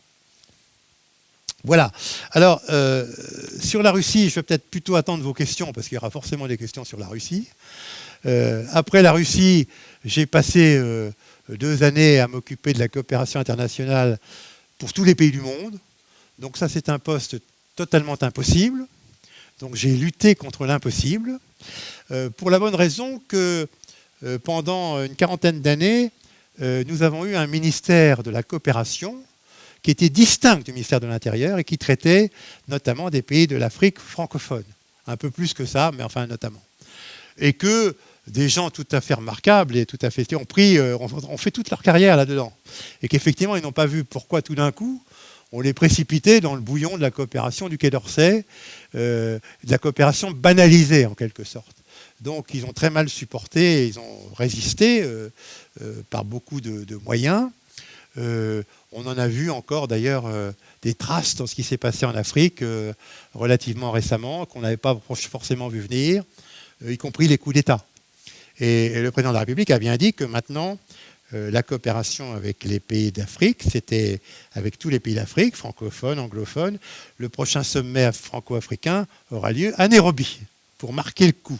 Voilà. Alors, sur la Russie, je vais peut-être plutôt attendre vos questions, parce qu'il y aura forcément des questions sur la Russie. Après la Russie, j'ai passé 2 années à m'occuper de la coopération internationale pour tous les pays du monde. Donc ça, c'est un poste totalement impossible. Donc j'ai lutté contre l'impossible, pour la bonne raison que pendant une quarantaine d'années, nous avons eu un ministère de la coopération qui était distinct du ministère de l'Intérieur et qui traitait notamment des pays de l'Afrique francophone. Un peu plus que ça, mais enfin notamment. Et que des gens tout à fait remarquables et tout à fait ont fait toute leur carrière là-dedans. Et qu'effectivement, ils n'ont pas vu pourquoi tout d'un coup, on les précipitait dans le bouillon de la coopération du Quai d'Orsay, de la coopération banalisée en quelque sorte. Donc ils ont très mal supporté, et ils ont résisté par beaucoup de moyens. On en a vu encore d'ailleurs des traces dans ce qui s'est passé en Afrique relativement récemment, qu'on n'avait pas forcément vu venir, y compris les coups d'État. Et le président de la République a bien dit que maintenant, la coopération avec les pays d'Afrique, c'était avec tous les pays d'Afrique, francophones, anglophones. Le prochain sommet franco-africain aura lieu à Nairobi, pour marquer le coup.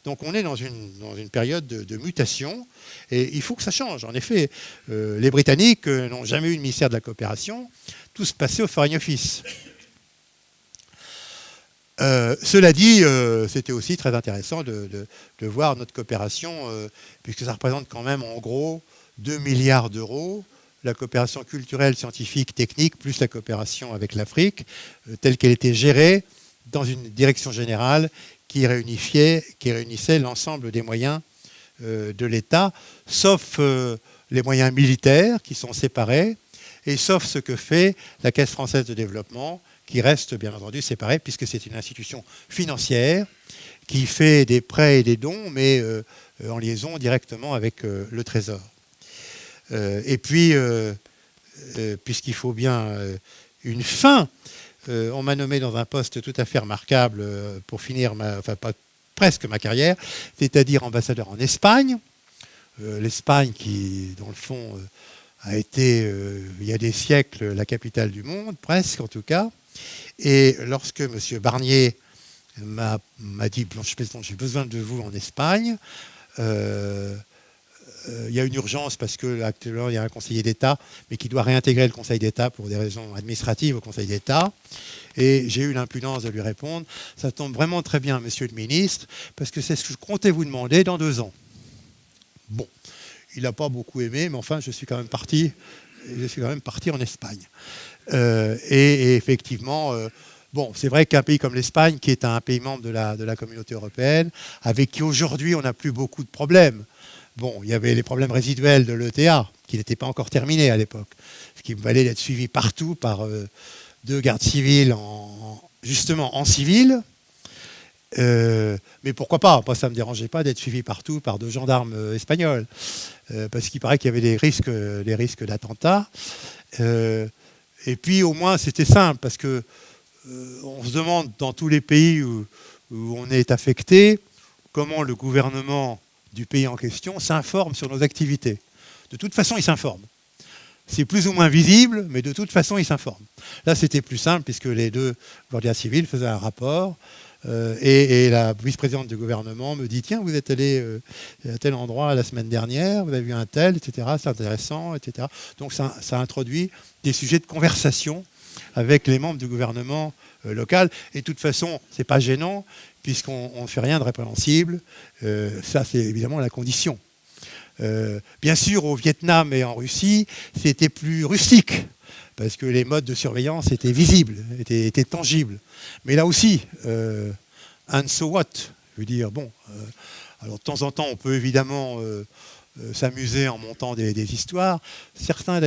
Donc on est dans une période de mutation, et il faut que ça change. En effet, les Britanniques n'ont jamais eu de ministère de la coopération, tout se passait au Foreign Office. Cela dit, c'était aussi très intéressant de voir notre coopération, puisque ça représente quand même en gros 2 milliards d'euros, la coopération culturelle, scientifique, technique, plus la coopération avec l'Afrique, telle qu'elle était gérée dans une direction générale qui réunissait l'ensemble des moyens de l'État, sauf les moyens militaires qui sont séparés, et sauf ce que fait la Caisse française de développement, qui reste bien entendu séparée, puisque c'est une institution financière qui fait des prêts et des dons, mais en liaison directement avec le Trésor. Et puis, puisqu'il faut bien une fin, on m'a nommé dans un poste tout à fait remarquable pour finir, presque ma carrière, c'est-à-dire ambassadeur en Espagne. L'Espagne qui, dans le fond, a été, il y a des siècles, la capitale du monde, presque en tout cas. Et lorsque M. Barnier m'a dit « Blanche Maison, j'ai besoin de vous en Espagne », il y a une urgence parce qu'actuellement il y a un conseiller d'État, mais qui doit réintégrer le Conseil d'État pour des raisons administratives au Conseil d'État. Et j'ai eu l'impudence de lui répondre « Ça tombe vraiment très bien, monsieur le ministre, parce que c'est ce que je comptais vous demander dans 2 ans. » Bon, il n'a pas beaucoup aimé, mais enfin, je suis quand même parti en Espagne. Et effectivement, bon, c'est vrai qu'un pays comme l'Espagne, qui est un pays membre de la communauté européenne, avec qui aujourd'hui on n'a plus beaucoup de problèmes. Bon, il y avait les problèmes résiduels de l'ETA, qui n'étaient pas encore terminés à l'époque, ce qui me valait d'être suivi partout par 2 gardes civils, justement en civil. Mais pourquoi pas? Moi, ça ne me dérangeait pas d'être suivi partout par 2 gendarmes espagnols, parce qu'il paraît qu'il y avait des risques d'attentats. Et puis, au moins, c'était simple, parce que on se demande, dans tous les pays où on est affecté, comment le gouvernement du pays en question s'informe sur nos activités. De toute façon, il s'informe. c'est plus ou moins visible, mais de toute façon, ils s'informent. Là, c'était plus simple, puisque les deux guardias civils faisaient un rapport, et la vice-présidente du gouvernement me dit, tiens, vous êtes allé à tel endroit la semaine dernière, vous avez vu un tel, etc., c'est intéressant, etc. Donc ça introduit des sujets de conversation avec les membres du gouvernement local. Et de toute façon, ce n'est pas gênant, puisqu'on ne fait rien de répréhensible. Ça, c'est évidemment la condition. Bien sûr, au Vietnam et en Russie, c'était plus rustique, parce que les modes de surveillance étaient visibles, étaient tangibles. Mais là aussi, and so what? Je veux dire, bon, alors de temps en temps, on peut évidemment s'amuser en montant des histoires. Certains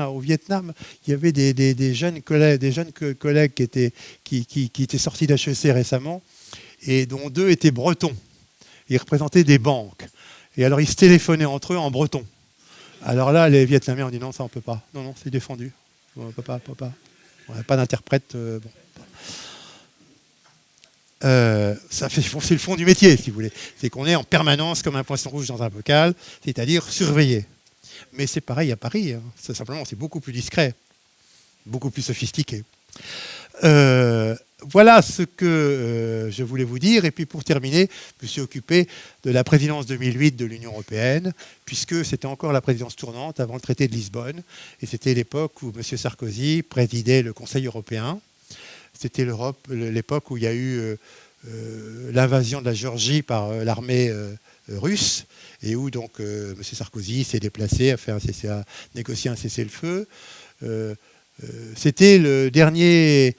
au Vietnam, il y avait des jeunes collègues qui étaient sortis d'HEC récemment, et dont 2 étaient bretons. Ils représentaient des banques. Et alors, ils se téléphonaient entre eux en breton. Alors là, les Vietnamiens ont dit non, ça on ne peut pas. Non, non, c'est défendu. On ne peut pas. On n'a pas d'interprète. Bon. C'est le fond du métier, si vous voulez. C'est qu'on est en permanence comme un poisson rouge dans un bocal, c'est-à-dire surveillé. Mais c'est pareil à Paris. Hein. Simplement, c'est beaucoup plus discret, beaucoup plus sophistiqué. Voilà ce que je voulais vous dire. Et puis pour terminer, je me suis occupé de la présidence 2008 de l'Union européenne, puisque c'était encore la présidence tournante avant le traité de Lisbonne. Et c'était l'époque où M. Sarkozy présidait le Conseil européen. C'était l'époque où il y a eu l'invasion de la Géorgie par l'armée russe, et où donc M. Sarkozy s'est déplacé, a négocié un cessez-le-feu. C'était le dernier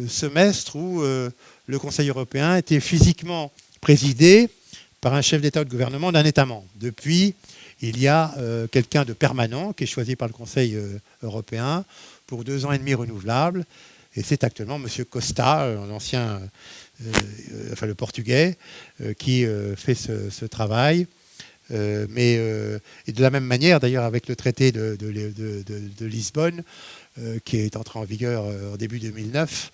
semestre où le Conseil européen était physiquement présidé par un chef d'État ou de gouvernement d'un État membre. Depuis, il y a quelqu'un de permanent qui est choisi par le Conseil européen pour 2 ans et demi renouvelables. Et c'est actuellement M. Costa, l'ancien, le portugais, qui fait ce travail. Et de la même manière, d'ailleurs, avec le traité de Lisbonne, qui est entré en vigueur en début 2009,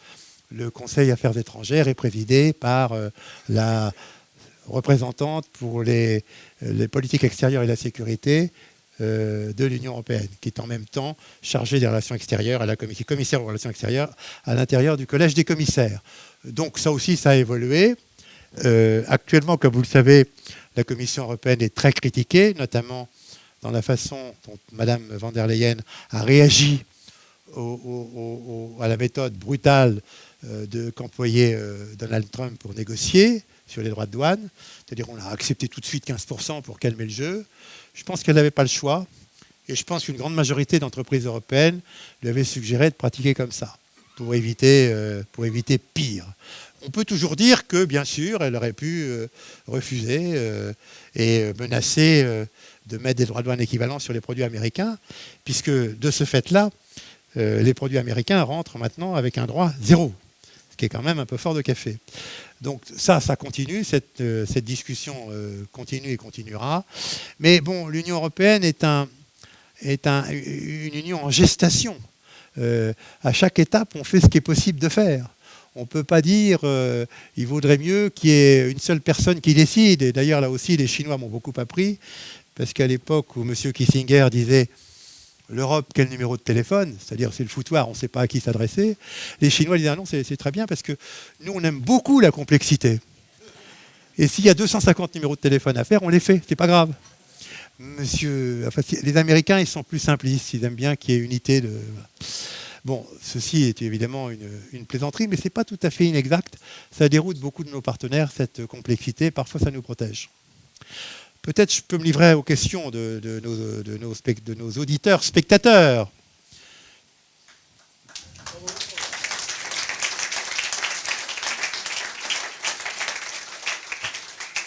le Conseil Affaires étrangères est présidé par la représentante pour les politiques extérieures et la sécurité de l'Union européenne, qui est en même temps chargée des relations extérieures, commissaire aux relations extérieures à l'intérieur du collège des commissaires. Donc ça aussi, ça a évolué. Actuellement, comme vous le savez, la Commission européenne est très critiquée, notamment dans la façon dont Mme von der Leyen a réagi à la méthode brutale qu'employait Donald Trump pour négocier sur les droits de douane. C'est-à-dire qu'on a accepté tout de suite 15% pour calmer le jeu. Je pense qu'elle n'avait pas le choix. Et je pense qu'une grande majorité d'entreprises européennes lui avaient suggéré de pratiquer comme ça, pour éviter pire. On peut toujours dire que, bien sûr, elle aurait pu refuser et menacer de mettre des droits de douane équivalents sur les produits américains, puisque de ce fait-là, les produits américains rentrent maintenant avec un droit 0, ce qui est quand même un peu fort de café. Donc ça continue, cette discussion continue et continuera. Mais bon, l'Union européenne est une union en gestation. À chaque étape, on fait ce qui est possible de faire. On ne peut pas dire il vaudrait mieux qu'il y ait une seule personne qui décide. Et d'ailleurs, là aussi, les Chinois m'ont beaucoup appris, parce qu'à l'époque où M. Kissinger disait l'Europe, quel numéro de téléphone, c'est-à-dire c'est le foutoir, on ne sait pas à qui s'adresser, les Chinois disaient ah non, c'est très bien, parce que nous, on aime beaucoup la complexité. Et s'il y a 250 numéros de téléphone à faire, on les fait, c'est pas grave. Les Américains, ils sont plus simplistes, ils aiment bien qu'il y ait unité de... Bon, ceci est évidemment une plaisanterie, mais ce n'est pas tout à fait inexact. Ça déroute beaucoup de nos partenaires, cette complexité. Parfois, ça nous protège. Peut-être je peux me livrer aux questions de nos auditeurs, spectateurs.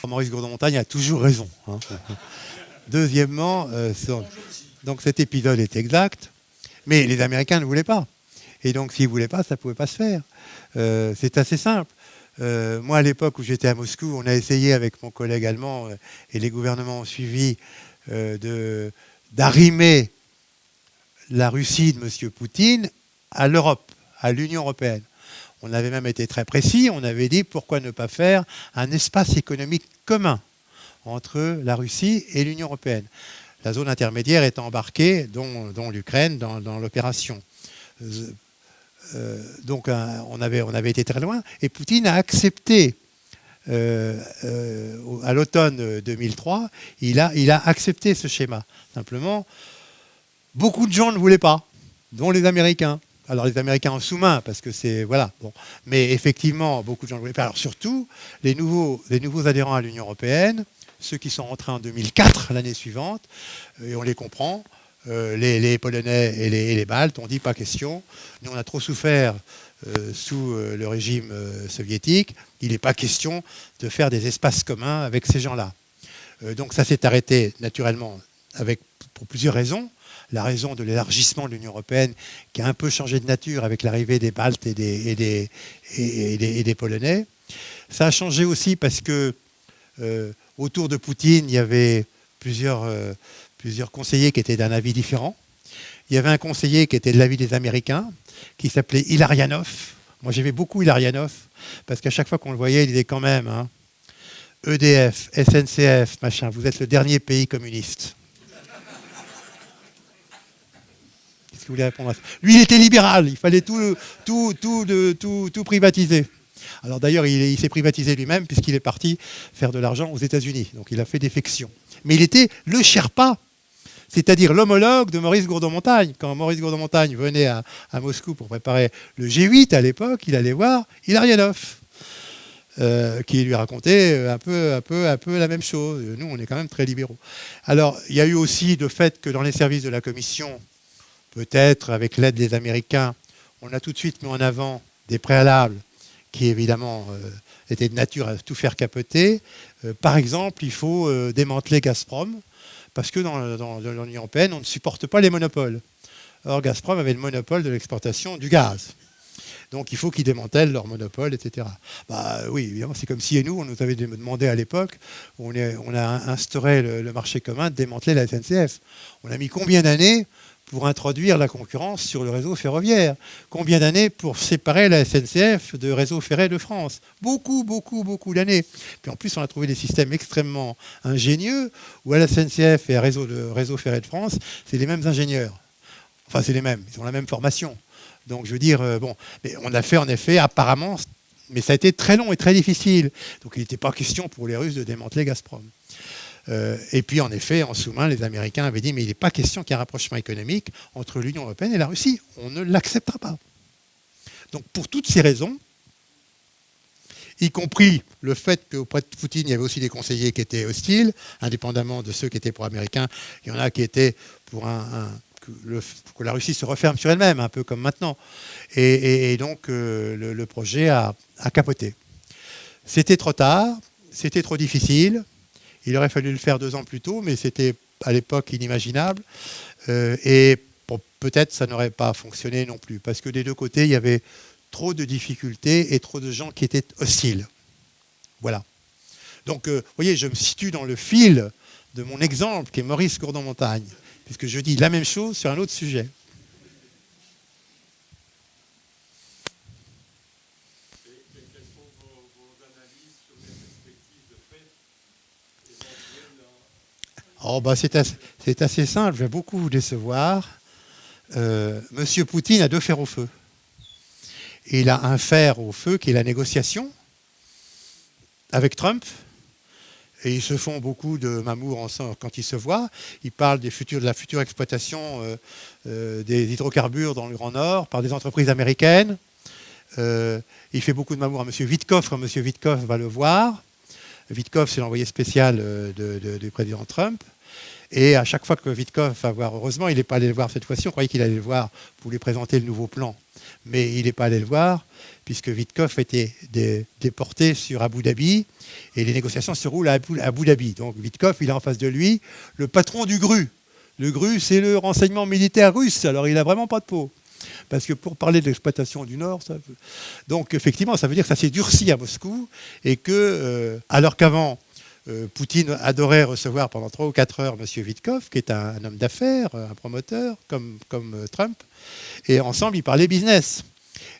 Maurice Gourdon-Montagne a toujours raison. Hein. Deuxièmement, donc cet épisode est exact. Mais les Américains ne voulaient pas. Et donc, s'ils ne voulaient pas, ça ne pouvait pas se faire. C'est assez simple. Moi, à l'époque où j'étais à Moscou, on a essayé avec mon collègue allemand, et les gouvernements ont suivi, d'arrimer la Russie de M. Poutine à l'Europe, à l'Union européenne. On avait même été très précis. On avait dit pourquoi ne pas faire un espace économique commun entre la Russie et l'Union européenne. la zone intermédiaire est embarquée, dont l'Ukraine, dans l'opération. Donc on avait été très loin, et Poutine a accepté, à l'automne 2003, il a accepté ce schéma. Simplement, beaucoup de gens ne voulaient pas, dont les Américains. Alors les Américains en sous-main, parce que c'est... Voilà. Bon. Mais effectivement, beaucoup de gens ne voulaient pas. Alors surtout, les nouveaux adhérents à l'Union européenne, ceux qui sont rentrés en 2004, l'année suivante, et on les comprend, les Polonais et les Baltes ont dit pas question. Nous, on a trop souffert sous le régime soviétique. Il n'est pas question de faire des espaces communs avec ces gens-là. Donc ça s'est arrêté naturellement pour plusieurs raisons. La raison de l'élargissement de l'Union européenne qui a un peu changé de nature avec l'arrivée des Baltes et des Polonais. Ça a changé aussi parce que autour de Poutine, il y avait plusieurs conseillers qui étaient d'un avis différent. Il y avait un conseiller qui était de l'avis des Américains, qui s'appelait Ilarianov. Moi, j'aimais beaucoup Ilarianov, parce qu'à chaque fois qu'on le voyait, il disait quand même, hein, EDF, SNCF, machin, vous êtes le dernier pays communiste. Qu'est-ce que vous voulez répondre à ça? Lui, il était libéral, il fallait tout privatiser. Alors d'ailleurs, il s'est privatisé lui-même, puisqu'il est parti faire de l'argent aux États-Unis. Donc il a fait défection. Mais il était le Sherpa, c'est-à-dire l'homologue de Maurice Gourdon-Montagne. Quand Maurice Gourdon-Montagne venait à Moscou pour préparer le G8 à l'époque, il allait voir Ilarianov, qui lui racontait un peu la même chose. Nous, on est quand même très libéraux. Alors, il y a eu aussi le fait que dans les services de la Commission, peut-être avec l'aide des Américains, on a tout de suite mis en avant des préalables qui, évidemment, étaient de nature à tout faire capoter. Par exemple, il faut démanteler Gazprom, parce que dans l'Union européenne, on ne supporte pas les monopoles. Or, Gazprom avait le monopole de l'exportation du gaz. Donc, il faut qu'ils démantèlent leur monopole, etc. Bah, oui, évidemment, c'est comme si nous, on nous avait demandé à l'époque, on a instauré le marché commun de démanteler la SNCF. On a mis combien d'années pour introduire la concurrence sur le réseau ferroviaire? Combien d'années pour séparer la SNCF de Réseau Ferré de France? Beaucoup d'années. Puis en plus, on a trouvé des systèmes extrêmement ingénieux où à la SNCF et à Réseau Ferré de France, c'est les mêmes ingénieurs. Enfin, c'est les mêmes, ils ont la même formation. Donc, je veux dire, bon, mais on a fait en effet, apparemment, mais ça a été très long et très difficile. Donc, il n'était pas question pour les Russes de démanteler Gazprom. Et puis, en effet, en sous-main, les Américains avaient dit, mais il n'est pas question qu'il y ait un rapprochement économique entre l'Union européenne et la Russie. On ne l'acceptera pas. Donc, pour toutes ces raisons, y compris le fait qu'auprès de Poutine, il y avait aussi des conseillers qui étaient hostiles, indépendamment de ceux qui étaient pro-américains, il y en a qui étaient pour que la Russie se referme sur elle-même, un peu comme maintenant. Et donc, le projet a capoté. C'était trop tard, c'était trop difficile. Il aurait fallu le faire 2 ans plus tôt, mais c'était à l'époque inimaginable. Et bon, peut-être ça n'aurait pas fonctionné non plus, parce que des deux côtés, il y avait trop de difficultés et trop de gens qui étaient hostiles. Voilà. Donc, vous voyez, je me situe dans le fil de mon exemple, qui est Maurice Gourdon-Montagne, puisque je dis la même chose sur un autre sujet. Oh, bah, c'est assez simple, je vais beaucoup vous décevoir. Monsieur Poutine a 2 fers au feu. Il a un fer au feu qui est la négociation avec Trump. Et ils se font beaucoup de mamours ensemble quand ils se voient. Ils parlent de la future exploitation des hydrocarbures dans le Grand Nord par des entreprises américaines. Il fait beaucoup de mamours à M. Witkoff quand M. Witkoff va le voir. Witkoff, c'est l'envoyé spécial du président Trump. Et à chaque fois que Witkoff va voir, heureusement, il n'est pas allé le voir cette fois-ci, on croyait qu'il allait le voir pour lui présenter le nouveau plan. Mais il n'est pas allé le voir, puisque Witkoff était déporté sur Abu Dhabi, et les négociations se roulent à Abu Dhabi. Donc Witkoff, il a en face de lui le patron du GRU. Le GRU, c'est le renseignement militaire russe, alors il n'a vraiment pas de peau. Parce que pour parler de l'exploitation du Nord, donc effectivement, ça veut dire que ça s'est durci à Moscou, et que, alors qu'avant, Poutine adorait recevoir pendant 3 ou 4 heures M. Witkoff, qui est un homme d'affaires, un promoteur, comme Trump, et ensemble, ils parlaient business.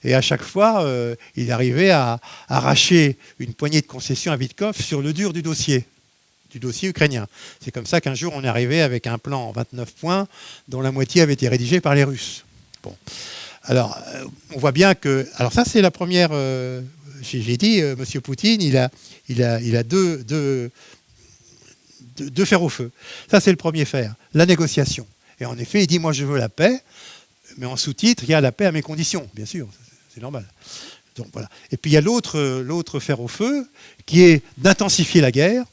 Et à chaque fois, il arrivait à arracher une poignée de concessions à Witkoff sur le dur du dossier du dossier ukrainien. C'est comme ça qu'un jour on est arrivé avec un plan en 29 points dont la moitié avait été rédigée par les Russes. Bon. Alors, on voit bien que... Alors ça, c'est la première... j'ai dit, M. Poutine, il a deux fers au feu. Ça, c'est le premier fer, la négociation. Et en effet, il dit, moi, je veux la paix, mais en sous-titre, il y a la paix à mes conditions, bien sûr, c'est normal. Donc, voilà. Et puis, il y a l'autre fer au feu, qui est d'intensifier la guerre.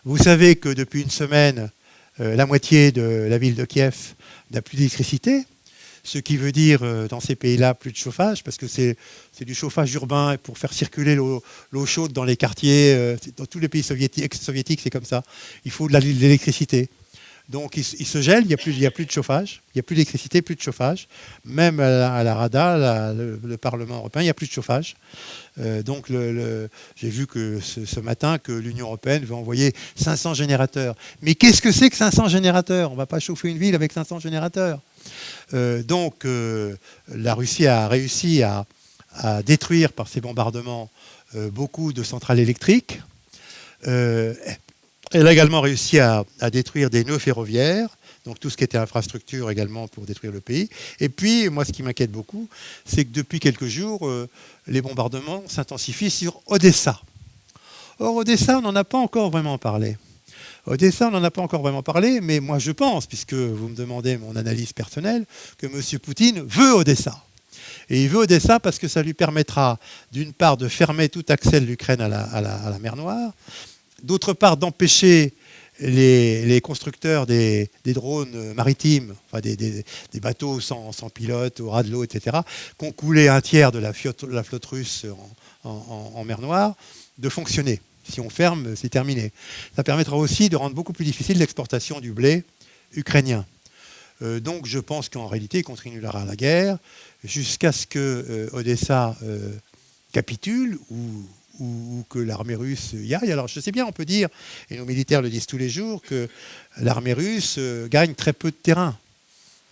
Vous savez que depuis une semaine, la moitié de la ville de Kiev n'a plus d'électricité, ce qui veut dire, dans ces pays-là, plus de chauffage, parce que c'est du chauffage urbain pour faire circuler l'eau chaude dans les quartiers. Dans tous les pays ex-soviétiques, c'est comme ça. Il faut de l'électricité. Donc, il se gèle, il n'y a plus de chauffage, il n'y a plus d'électricité, plus de chauffage. Même à la Rada, le Parlement européen, il n'y a plus de chauffage. Donc, j'ai vu que ce matin que l'Union européenne veut envoyer 500 générateurs. Mais qu'est-ce que c'est que 500 générateurs? On ne va pas chauffer une ville avec 500 générateurs. Donc, la Russie a réussi à détruire par ses bombardements beaucoup de centrales électriques. Elle a également réussi à détruire des nœuds ferroviaires, donc tout ce qui était infrastructure également pour détruire le pays. Et puis, moi, ce qui m'inquiète beaucoup, c'est que depuis quelques jours, les bombardements s'intensifient sur Odessa. Or, Odessa, on n'en a pas encore vraiment parlé. Odessa, on n'en a pas encore vraiment parlé, mais moi je pense, puisque vous me demandez mon analyse personnelle, que M. Poutine veut Odessa. Et il veut Odessa parce que ça lui permettra, d'une part, de fermer tout accès de l'Ukraine à la mer Noire, d'autre part, d'empêcher les constructeurs des drones maritimes, enfin des bateaux sans pilote, au ras de l'eau, etc., qui ont coulé un tiers de la flotte russe en mer Noire, de fonctionner. Si on ferme, c'est terminé. Ça permettra aussi de rendre beaucoup plus difficile l'exportation du blé ukrainien. Donc je pense qu'en réalité, il continuera la guerre jusqu'à ce que Odessa capitule ou que l'armée russe y aille. Alors je sais bien, on peut dire, et nos militaires le disent tous les jours, que l'armée russe gagne très peu de terrain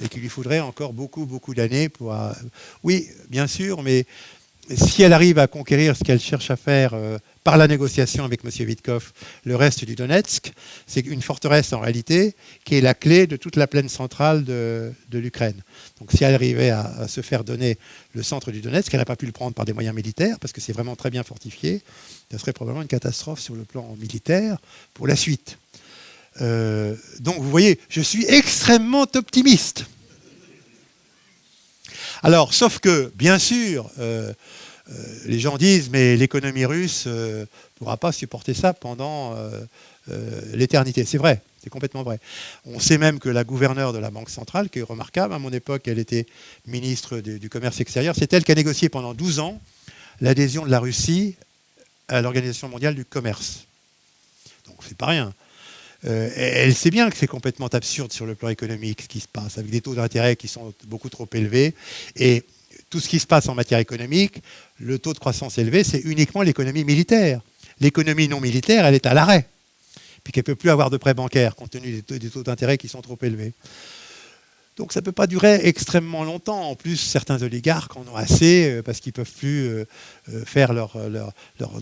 et qu'il lui faudrait encore beaucoup d'années pour... Oui, bien sûr, mais si elle arrive à conquérir ce qu'elle cherche à faire par la négociation avec M. Witkov, le reste du Donetsk, c'est une forteresse en réalité qui est la clé de toute la plaine centrale de l'Ukraine. Donc si elle arrivait à se faire donner le centre du Donetsk, elle n'a pas pu le prendre par des moyens militaires, parce que c'est vraiment très bien fortifié, ça serait probablement une catastrophe sur le plan militaire pour la suite. Donc vous voyez, je suis extrêmement optimiste. Alors, sauf que, bien sûr, les gens disent, mais l'économie russe ne pourra pas supporter ça pendant l'éternité. C'est vrai, c'est complètement vrai. On sait même que la gouverneure de la Banque centrale, qui est remarquable, à mon époque, elle était ministre du Commerce extérieur, c'est elle qui a négocié pendant 12 ans l'adhésion de la Russie à l'Organisation mondiale du commerce. Donc, c'est pas rien. Elle sait bien que c'est complètement absurde sur le plan économique ce qui se passe, avec des taux d'intérêt qui sont beaucoup trop élevés. Et tout ce qui se passe en matière économique, le taux de croissance élevé, c'est uniquement l'économie militaire. L'économie non militaire, elle est à l'arrêt, puis qu'elle ne peut plus avoir de prêts bancaires compte tenu des taux d'intérêt qui sont trop élevés. Donc ça ne peut pas durer extrêmement longtemps. En plus, certains oligarques en ont assez parce qu'ils ne peuvent plus faire leurs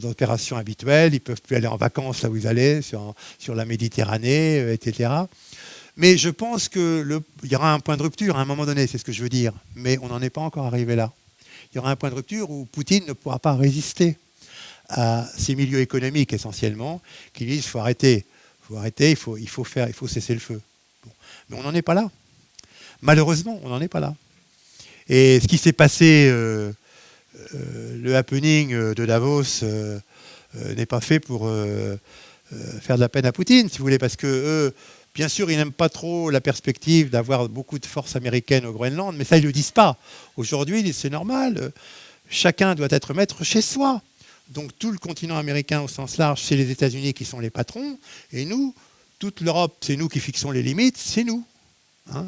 opérations habituelles, ils ne peuvent plus aller en vacances là où ils allaient, sur la Méditerranée, etc. Mais je pense qu'il y aura un point de rupture à un moment donné, c'est ce que je veux dire. Mais on n'en est pas encore arrivé là. Il y aura un point de rupture où Poutine ne pourra pas résister à ces milieux économiques essentiellement, qui disent qu'il faut arrêter, il faut cesser le feu. Bon. Mais on n'en est pas là. Malheureusement, on n'en est pas là. Et ce qui s'est passé, le happening de Davos, n'est pas fait pour faire de la peine à Poutine, si vous voulez, parce que eux, bien sûr, ils n'aiment pas trop la perspective d'avoir beaucoup de forces américaines au Groenland, mais ça, ils ne le disent pas. Aujourd'hui, c'est normal, chacun doit être maître chez soi. Donc tout le continent américain au sens large, c'est les États-Unis qui sont les patrons, et nous, toute l'Europe, c'est nous qui fixons les limites, c'est nous.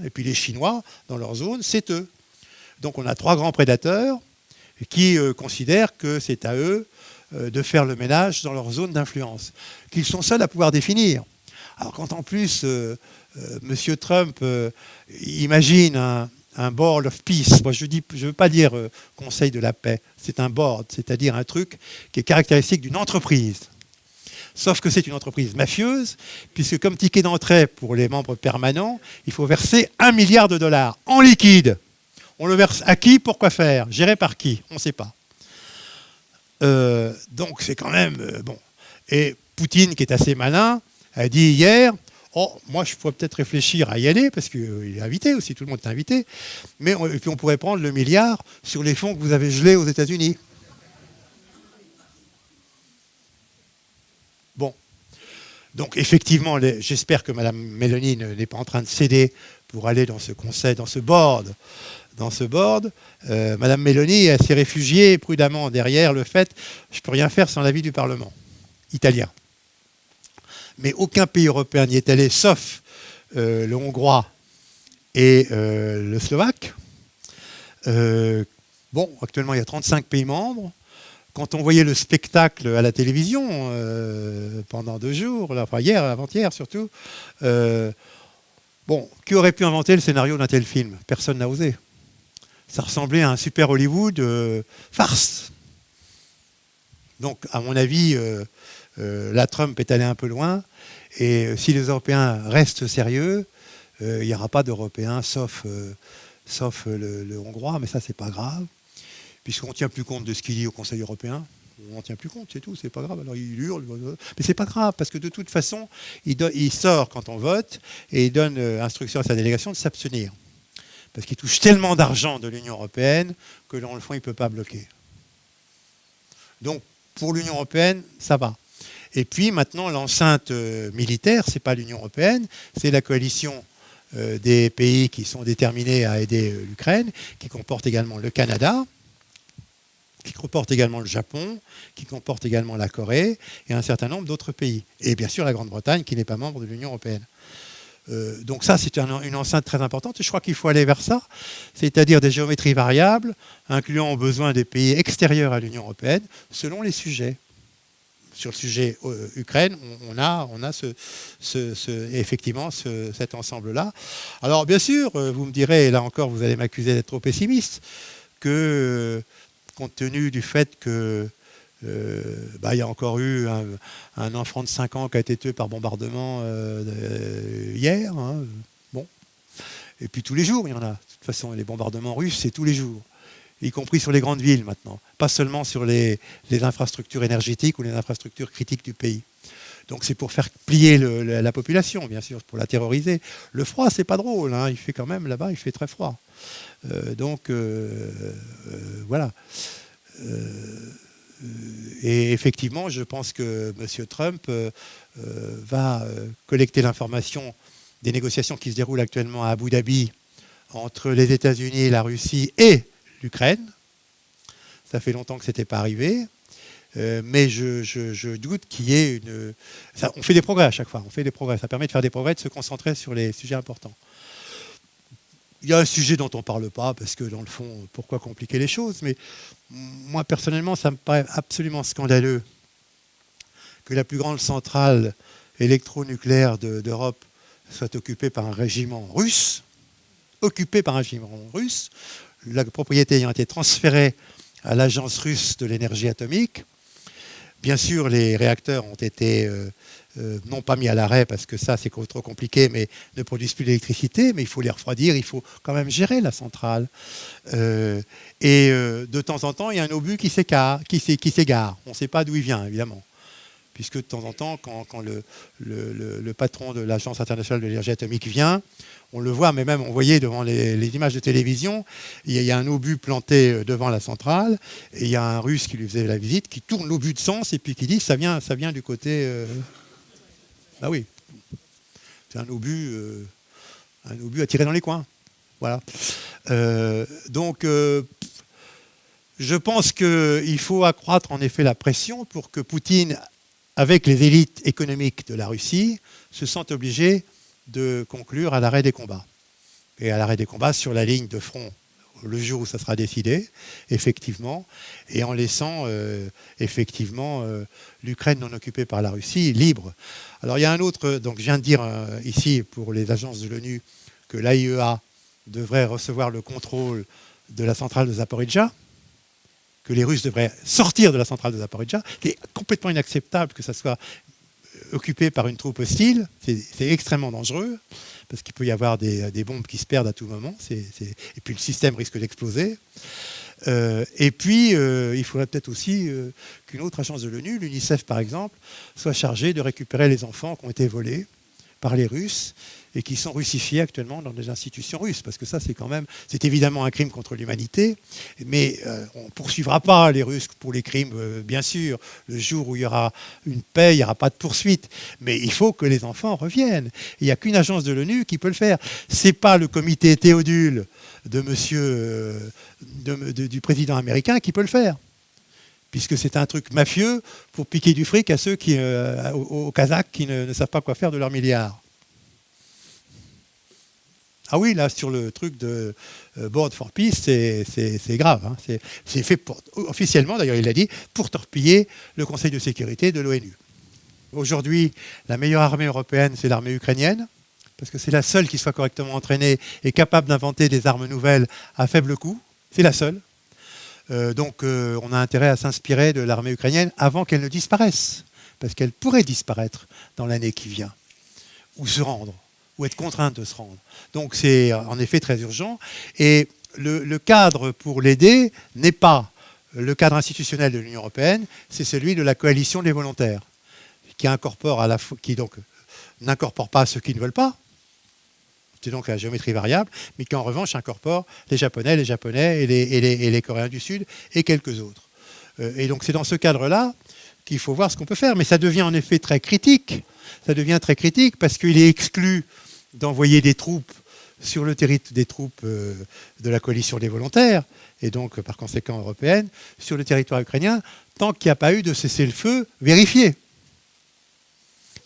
Et puis les Chinois, dans leur zone, c'est eux. Donc on a 3 grands prédateurs qui considèrent que c'est à eux de faire le ménage dans leur zone d'influence, qu'ils sont seuls à pouvoir définir. Alors quand en plus M. Trump imagine un board of peace, moi je ne veux pas dire conseil de la paix, c'est un board, c'est-à-dire un truc qui est caractéristique d'une entreprise. Sauf que c'est une entreprise mafieuse, puisque comme ticket d'entrée pour les membres permanents, il faut verser 1 milliard de dollars en liquide. On le verse à qui? Pour quoi faire? Géré par qui? On ne sait pas. Donc c'est quand même bon. Et Poutine, qui est assez malin, a dit hier, oh, moi je pourrais peut-être réfléchir à y aller, parce qu'il est invité aussi, tout le monde est invité, mais et puis on pourrait prendre le milliard sur les fonds que vous avez gelés aux États-Unis. Bon. Donc effectivement, j'espère que Mme Meloni n'est pas en train de céder pour aller dans ce conseil, dans ce board. Mme Meloni s'est réfugiée prudemment derrière le fait je ne peux rien faire sans l'avis du Parlement italien. Mais aucun pays européen n'y est allé, sauf le Hongrois et le Slovaque. Bon, actuellement, il y a 35 pays membres. Quand on voyait le spectacle à la télévision pendant 2 jours, enfin hier, avant-hier surtout, bon, qui aurait pu inventer le scénario d'un tel film? Personne n'a osé. Ça ressemblait à un super Hollywood farce. Donc, à mon avis, là, Trump est allé un peu loin. Et si les Européens restent sérieux, il n'y aura pas d'Européens, sauf le Hongrois, mais ça, c'est pas grave. Puisqu'on ne tient plus compte de ce qu'il dit au Conseil européen. On n'en tient plus compte, c'est tout, c'est pas grave. Alors il hurle, mais c'est pas grave, parce que de toute façon, il sort quand on vote et il donne instruction à sa délégation de s'abstenir. Parce qu'il touche tellement d'argent de l'Union européenne que dans le fond, il ne peut pas bloquer. Donc, pour l'Union européenne, ça va. Et puis maintenant, l'enceinte militaire, ce n'est pas l'Union européenne, c'est la coalition des pays qui sont déterminés à aider l'Ukraine, qui comporte également le Canada, qui comporte également le Japon, qui comporte également la Corée et un certain nombre d'autres pays. Et bien sûr la Grande-Bretagne qui n'est pas membre de l'Union européenne. Donc ça, c'est une enceinte très importante et je crois qu'il faut aller vers ça, c'est-à-dire des géométries variables, incluant aux besoins des pays extérieurs à l'Union européenne, selon les sujets. Sur le sujet Ukraine, on a effectivement cet ensemble-là. Alors bien sûr, vous me direz, et là encore vous allez m'accuser d'être trop pessimiste, que compte tenu du fait que il y a encore eu un enfant de 5 ans qui a été tué par bombardement hier. Hein, bon. Et puis tous les jours, il y en a. De toute façon, les bombardements russes, c'est tous les jours. Y compris sur les grandes villes maintenant. Pas seulement sur les infrastructures énergétiques ou les infrastructures critiques du pays. Donc c'est pour faire plier la population, bien sûr, pour la terroriser. Le froid, c'est pas drôle. Hein, il fait quand même, là-bas, il fait très froid. Voilà. Et effectivement, je pense que M. Trump va collecter l'information des négociations qui se déroulent actuellement à Abu Dhabi entre les États-Unis, la Russie et l'Ukraine. Ça fait longtemps que ce n'était pas arrivé. Mais je doute qu'il y ait une... on fait des progrès à chaque fois. On fait des progrès. Ça permet de faire des progrès, de se concentrer sur les sujets importants. Il y a un sujet dont on ne parle pas, parce que dans le fond, pourquoi compliquer les choses? Mais moi, personnellement, ça me paraît absolument scandaleux que la plus grande centrale électronucléaire d'Europe soit occupée par un régiment russe. La propriété ayant été transférée à l'agence russe de l'énergie atomique. Bien sûr, les réacteurs ont été non pas mis à l'arrêt parce que ça c'est trop compliqué, mais ne produisent plus d'électricité, mais il faut les refroidir, il faut quand même gérer la centrale. De temps en temps, il y a un obus qui s'égare. On ne sait pas d'où il vient, évidemment. Puisque de temps en temps, quand le patron de l'Agence internationale de l'énergie atomique vient, on le voit, mais même on voyait devant les images de télévision, il y a un obus planté devant la centrale, et il y a un Russe qui lui faisait la visite, qui tourne l'obus de sens, et puis qui dit ça vient du côté... Ah oui, c'est un obus à tirer dans les coins. Voilà. Je pense qu'il faut accroître en effet la pression pour que Poutine, avec les élites économiques de la Russie, se sentent obligés de conclure à l'arrêt des combats. Et à l'arrêt des combats sur la ligne de front, le jour où ça sera décidé, effectivement, et en laissant effectivement l'Ukraine non occupée par la Russie libre. Alors il y a un autre, donc je viens de dire ici pour les agences de l'ONU que l'AIEA devrait recevoir le contrôle de la centrale de Zaporijjia, que les Russes devraient sortir de la centrale de Zaporijjia, qui est complètement inacceptable que ça soit occupé par une troupe hostile, c'est extrêmement dangereux, parce qu'il peut y avoir des bombes qui se perdent à tout moment, et puis le système risque d'exploser. Et puis, il faudrait peut-être aussi qu'une autre agence de l'ONU, l'UNICEF par exemple, soit chargée de récupérer les enfants qui ont été volés par les Russes et qui sont russifiés actuellement dans des institutions russes. Parce que ça, c'est évidemment un crime contre l'humanité, mais on ne poursuivra pas les Russes pour les crimes, bien sûr. Le jour où il y aura une paix, il n'y aura pas de poursuite. Mais il faut que les enfants reviennent. Il n'y a qu'une agence de l'ONU qui peut le faire. Ce n'est pas le comité Théodule du président américain qui peut le faire, puisque c'est un truc mafieux pour piquer du fric à ceux aux Kazakhs qui ne savent pas quoi faire de leurs milliards. Ah oui, là, sur le truc de Board for Peace, c'est grave. Hein. C'est fait officiellement, d'ailleurs, il l'a dit, pour torpiller le Conseil de sécurité de l'ONU. Aujourd'hui, la meilleure armée européenne, c'est l'armée ukrainienne, parce que c'est la seule qui soit correctement entraînée et capable d'inventer des armes nouvelles à faible coût. C'est la seule. Donc on a intérêt à s'inspirer de l'armée ukrainienne avant qu'elle ne disparaisse, parce qu'elle pourrait disparaître dans l'année qui vient, ou se rendre, ou être contrainte de se rendre. Donc c'est en effet très urgent. Et le cadre pour l'aider n'est pas le cadre institutionnel de l'Union européenne, c'est celui de la coalition des volontaires, qui incorpore qui donc n'incorpore pas ceux qui ne veulent pas. C'est donc la géométrie variable, mais qui en revanche incorpore les Japonais et les Coréens du Sud et quelques autres. Et donc c'est dans ce cadre-là qu'il faut voir ce qu'on peut faire. Mais ça devient en effet très critique. Ça devient très critique parce qu'il est exclu d'envoyer des troupes sur le territoire des troupes de la coalition des volontaires, et donc par conséquent européenne, sur le territoire ukrainien, tant qu'il n'y a pas eu de cessez-le-feu vérifié.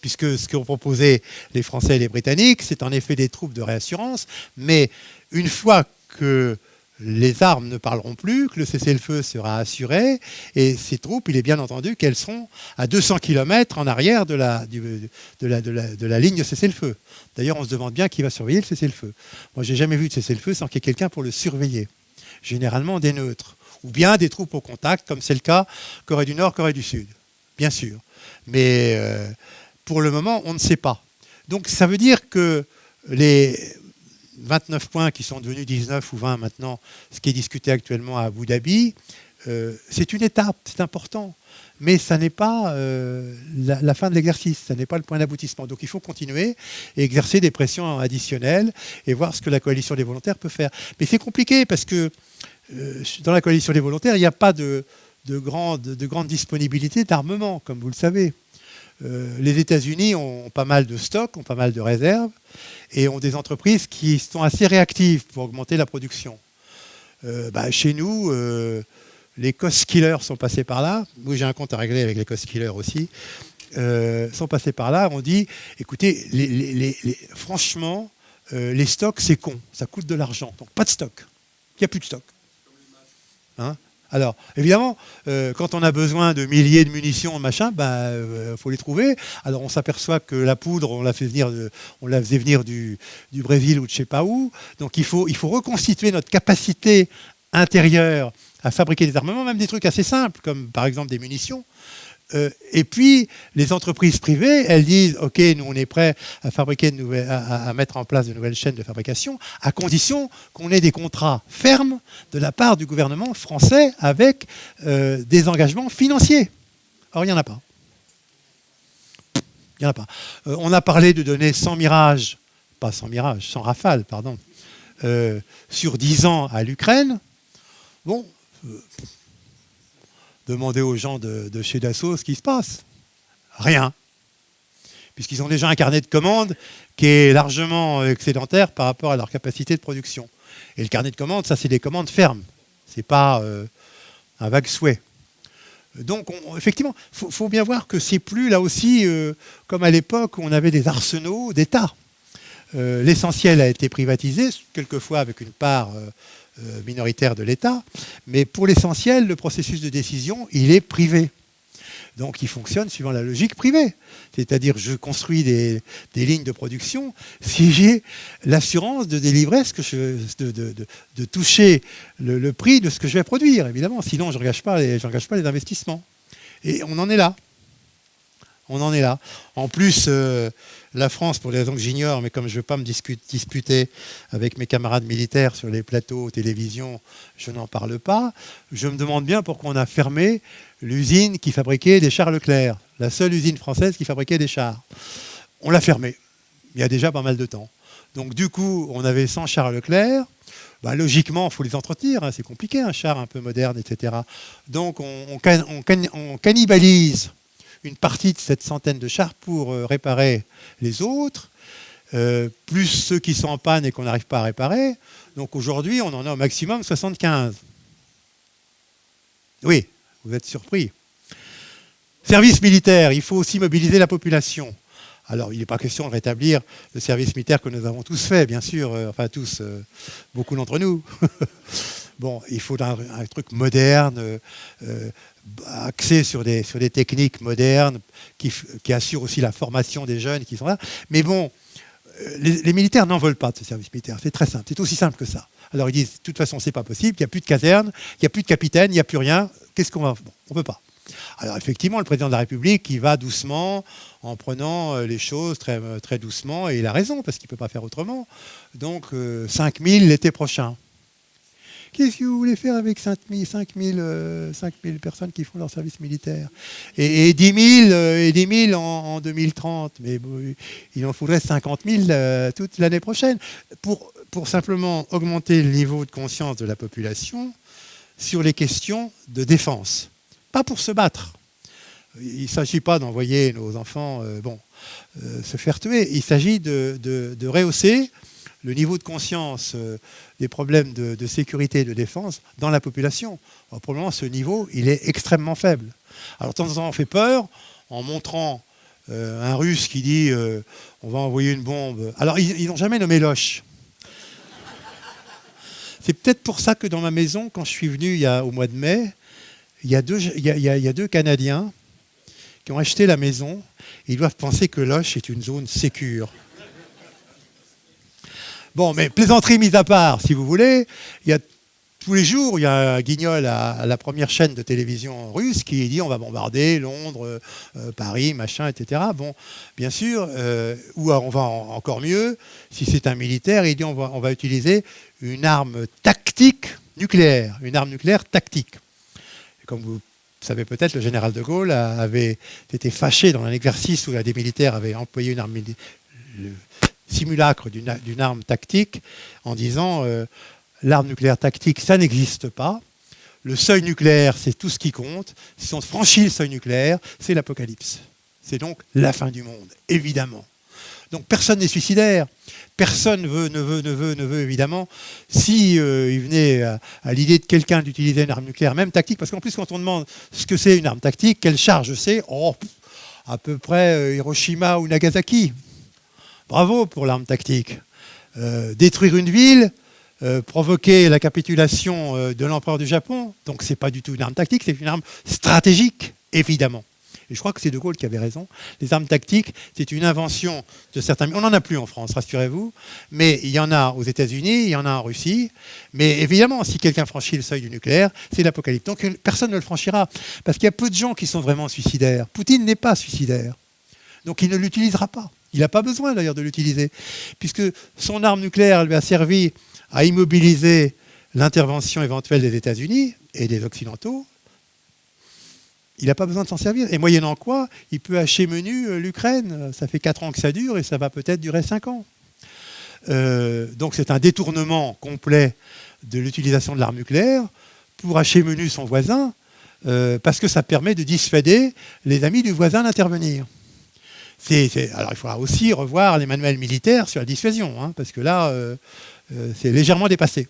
Puisque ce qu'ont proposé les Français et les Britanniques, c'est en effet des troupes de réassurance, mais une fois que les armes ne parleront plus, que le cessez-le-feu sera assuré, et ces troupes, il est bien entendu qu'elles seront à 200 km en arrière de la ligne de cessez-le-feu. D'ailleurs, on se demande bien qui va surveiller le cessez-le-feu. Moi, je n'ai jamais vu de cessez-le-feu sans qu'il y ait quelqu'un pour le surveiller. Généralement des neutres, ou bien des troupes au contact, comme c'est le cas Corée du Nord, Corée du Sud, bien sûr. Mais pour le moment, on ne sait pas. Donc ça veut dire que les 29 points qui sont devenus 19 ou 20 maintenant, ce qui est discuté actuellement à Abu Dhabi, c'est une étape, c'est important. Mais ça n'est pas la fin de l'exercice, ça n'est pas le point d'aboutissement. Donc il faut continuer et exercer des pressions additionnelles et voir ce que la coalition des volontaires peut faire. Mais c'est compliqué parce que dans la coalition des volontaires, il n'y a pas de grande disponibilité d'armement, comme vous le savez. Les États-Unis ont pas mal de stocks, ont pas mal de réserves, et ont des entreprises qui sont assez réactives pour augmenter la production. Chez nous, les cost killers sont passés par là. Moi, j'ai un compte à régler avec les cost killers aussi. Sont passés par là. On dit, écoutez, franchement, les stocks, c'est con. Ça coûte de l'argent. Donc, pas de stock. Il n'y a plus de stock. Hein ? Alors, évidemment, quand on a besoin de milliers de munitions, machin, faut les trouver. Alors, on s'aperçoit que la poudre, on la faisait venir du Brésil ou de je sais pas où. Donc, il faut reconstituer notre capacité intérieure à fabriquer des armements, même des trucs assez simples, comme par exemple des munitions. Et puis, les entreprises privées, elles disent « Ok, nous, on est prêts à fabriquer à mettre en place de nouvelles chaînes de fabrication, à condition qu'on ait des contrats fermes de la part du gouvernement français avec des engagements financiers. » Or, il n'y en a pas. Il n'y en a pas. On a parlé de donner 100 Rafales, pardon, sur 10 ans à l'Ukraine. Bon... Demandez aux gens de chez Dassault ce qui se passe. Rien. Puisqu'ils ont déjà un carnet de commandes qui est largement excédentaire par rapport à leur capacité de production. Et le carnet de commandes, ça, c'est des commandes fermes. Ce n'est pas un vague souhait. Donc, effectivement, il faut bien voir que c'est plus, là aussi, comme à l'époque où on avait des arsenaux d'État. L'essentiel a été privatisé, quelquefois avec une part... minoritaire de l'État, mais pour l'essentiel, le processus de décision, il est privé. Donc il fonctionne suivant la logique privée. C'est-à-dire, je construis des lignes de production si j'ai l'assurance de délivrer, de toucher le prix de ce que je vais produire, évidemment. Sinon, je n'engage pas les investissements. Et on en est là. On en est là. En plus, la France, pour des raisons que j'ignore, mais comme je ne veux pas me disputer avec mes camarades militaires sur les plateaux, télévision, je n'en parle pas. Je me demande bien pourquoi on a fermé l'usine qui fabriquait des chars Leclerc, la seule usine française qui fabriquait des chars. On l'a fermée, il y a déjà pas mal de temps. Donc du coup, on avait 100 chars Leclerc. Bah, logiquement, il faut les entretenir, hein, c'est compliqué, un char un peu moderne, etc. Donc on cannibalise une partie de cette centaine de chars pour réparer les autres, plus ceux qui sont en panne et qu'on n'arrive pas à réparer. Donc aujourd'hui, on en a au maximum 75. Oui, vous êtes surpris. Service militaire, il faut aussi mobiliser la population. Alors, il n'est pas question de rétablir le service militaire que nous avons tous fait, bien sûr, enfin tous, beaucoup d'entre nous. Bon, il faut un truc moderne, axé sur des techniques modernes, qui assurent aussi la formation des jeunes qui sont là. Mais bon, les militaires n'en veulent pas de ce service militaire, c'est très simple, c'est aussi simple que ça. Alors ils disent, de toute façon, c'est pas possible, il n'y a plus de caserne, il n'y a plus de capitaine, il n'y a plus rien, qu'est-ce qu'on va... Bon, on ne peut pas. Alors effectivement, le président de la République, il va doucement, en prenant les choses très, très doucement, et il a raison, parce qu'il ne peut pas faire autrement. Donc 5000 l'été prochain. Qu'est-ce que vous voulez faire avec 5000 personnes qui font leur service militaire et 10 000 en 2030. Mais bon, il en faudrait 50 000 toute l'année prochaine pour simplement augmenter le niveau de conscience de la population sur les questions de défense. Pas pour se battre. Il ne s'agit pas d'envoyer nos enfants se faire tuer. Il s'agit de rehausser le niveau de conscience des problèmes de sécurité et de défense dans la population. Alors, pour le moment, ce niveau, il est extrêmement faible. Alors, de temps en temps, on fait peur en montrant un Russe qui dit on va envoyer une bombe. Alors, ils n'ont jamais nommé Loche. C'est peut-être pour ça que dans ma maison, quand je suis venu au mois de mai, il y a deux Canadiens qui ont acheté la maison. Ils doivent penser que Loche est une zone sécure. Bon, mais plaisanterie mise à part, si vous voulez, tous les jours, il y a un guignol à la première chaîne de télévision russe qui dit on va bombarder Londres, Paris, machin, etc. Bon, bien sûr, ou on va encore mieux, si c'est un militaire, il dit on va utiliser une arme tactique nucléaire, une arme nucléaire tactique. Et comme vous savez peut-être, le général de Gaulle avait été fâché dans un exercice où des militaires avaient employé une arme simulacre d'une arme tactique en disant l'arme nucléaire tactique, ça n'existe pas. Le seuil nucléaire, c'est tout ce qui compte. Si on franchit le seuil nucléaire, c'est l'apocalypse. C'est donc la fin du monde, évidemment. Donc personne n'est suicidaire. Personne ne veut évidemment. Si il venait à l'idée de quelqu'un d'utiliser une arme nucléaire, même tactique, parce qu'en plus quand on demande ce que c'est une arme tactique, quelle charge c'est, à peu près Hiroshima ou Nagasaki. Bravo pour l'arme tactique. Détruire une ville, provoquer la capitulation de l'empereur du Japon, donc ce n'est pas du tout une arme tactique, c'est une arme stratégique, évidemment. Et je crois que c'est De Gaulle qui avait raison. Les armes tactiques, c'est une invention de certains... On n'en a plus en France, rassurez-vous, mais il y en a aux États-Unis, il y en a en Russie. Mais évidemment, si quelqu'un franchit le seuil du nucléaire, c'est l'apocalypse. Donc personne ne le franchira, parce qu'il y a peu de gens qui sont vraiment suicidaires. Poutine n'est pas suicidaire, donc il ne l'utilisera pas. Il n'a pas besoin d'ailleurs de l'utiliser, puisque son arme nucléaire lui a servi à immobiliser l'intervention éventuelle des États-Unis et des Occidentaux. Il n'a pas besoin de s'en servir. Et moyennant quoi, il peut hacher menu l'Ukraine. Ça fait 4 ans que ça dure et ça va peut-être durer 5 ans. Donc c'est un détournement complet de l'utilisation de l'arme nucléaire pour hacher menu son voisin, parce que ça permet de dissuader les amis du voisin d'intervenir. Alors il faudra aussi revoir les manuels militaires sur la dissuasion, hein, parce que là, c'est légèrement dépassé.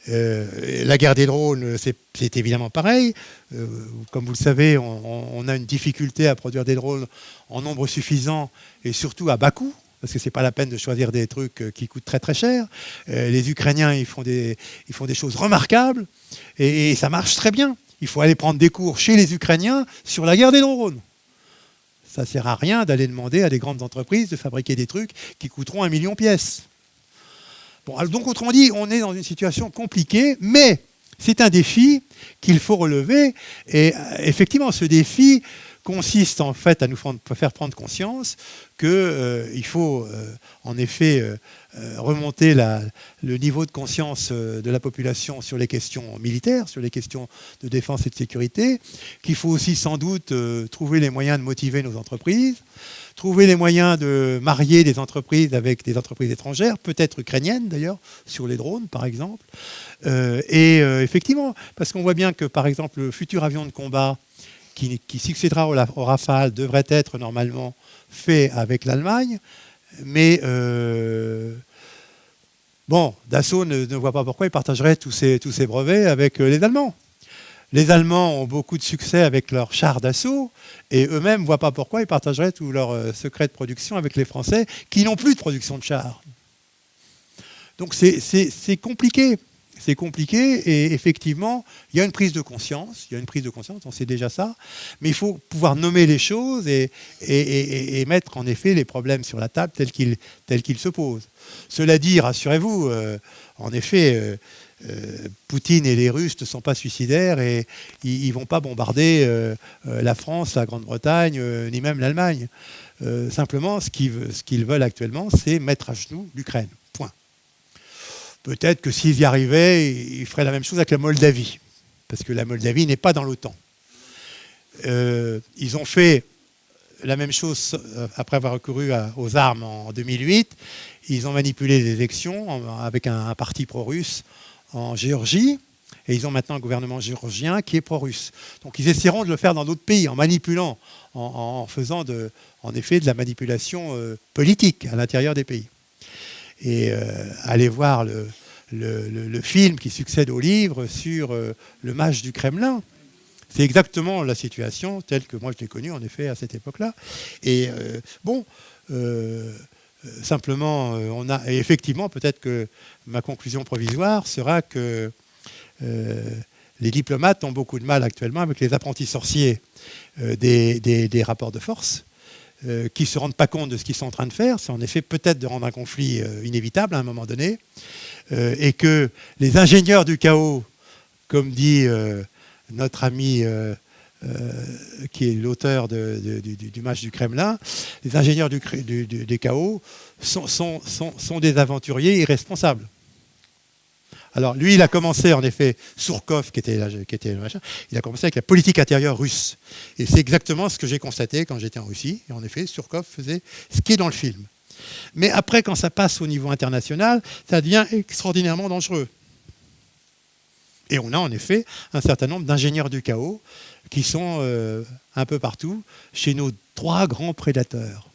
La guerre des drones, c'est évidemment pareil. Comme vous le savez, on a une difficulté à produire des drones en nombre suffisant et surtout à bas coût, parce que ce n'est pas la peine de choisir des trucs qui coûtent très très cher. Les Ukrainiens, ils font des choses remarquables et ça marche très bien. Il faut aller prendre des cours chez les Ukrainiens sur la guerre des drones. Ça ne sert à rien d'aller demander à des grandes entreprises de fabriquer des trucs qui coûteront 1 million de pièces. Bon, alors donc, autrement dit, on est dans une situation compliquée, mais c'est un défi qu'il faut relever. Et effectivement, ce défi consiste en fait à nous faire prendre conscience qu'il faut en effet remonter le niveau de conscience de la population sur les questions militaires, sur les questions de défense et de sécurité, qu'il faut aussi sans doute trouver les moyens de motiver nos entreprises, trouver les moyens de marier des entreprises avec des entreprises étrangères, peut-être ukrainiennes d'ailleurs, sur les drones par exemple. Effectivement, parce qu'on voit bien que par exemple le futur avion de combat qui succédera au Rafale devrait être normalement fait avec l'Allemagne, mais bon, Dassault ne voit pas pourquoi il partagerait tous ces brevets avec les Allemands. Les Allemands ont beaucoup de succès avec leurs chars d'assaut et eux-mêmes ne voient pas pourquoi ils partageraient tous leurs secrets de production avec les Français qui n'ont plus de production de chars. Donc c'est compliqué. C'est compliqué et effectivement, il y a une prise de conscience, on sait déjà ça, mais il faut pouvoir nommer les choses et mettre en effet les problèmes sur la table tels qu'ils se posent. Cela dit, rassurez-vous, en effet, Poutine et les Russes ne sont pas suicidaires et ils ne vont pas bombarder la France, la Grande-Bretagne, ni même l'Allemagne. Simplement, ce qu'ils veulent actuellement, c'est mettre à genoux l'Ukraine. Point. Peut-être que s'ils y arrivaient, ils feraient la même chose avec la Moldavie, parce que la Moldavie n'est pas dans l'OTAN. Ils ont fait la même chose après avoir recouru aux armes en 2008. Ils ont manipulé les élections avec un parti pro-russe en Géorgie, et ils ont maintenant un gouvernement géorgien qui est pro-russe. Donc ils essaieront de le faire dans d'autres pays, en manipulant, en faisant en effet de la manipulation politique à l'intérieur des pays. Et allez voir le film qui succède au livre sur le mage du Kremlin. C'est exactement la situation telle que moi je l'ai connue en effet à cette époque-là. Et simplement, et effectivement, peut-être que ma conclusion provisoire sera que les diplomates ont beaucoup de mal actuellement avec les apprentis sorciers des rapports de force, qui ne se rendent pas compte de ce qu'ils sont en train de faire. C'est en effet peut-être de rendre un conflit inévitable à un moment donné, et que les ingénieurs du chaos, comme dit notre ami qui est l'auteur du match du Kremlin, les ingénieurs du chaos sont des aventuriers irresponsables. Alors lui, il a commencé en effet, Surkov, qui était le machin, il a commencé avec la politique intérieure russe. Et c'est exactement ce que j'ai constaté quand j'étais en Russie. Et en effet, Surkov faisait ce qui est dans le film. Mais après, quand ça passe au niveau international, ça devient extraordinairement dangereux. Et on a en effet un certain nombre d'ingénieurs du chaos qui sont un peu partout chez nos 3 grands prédateurs.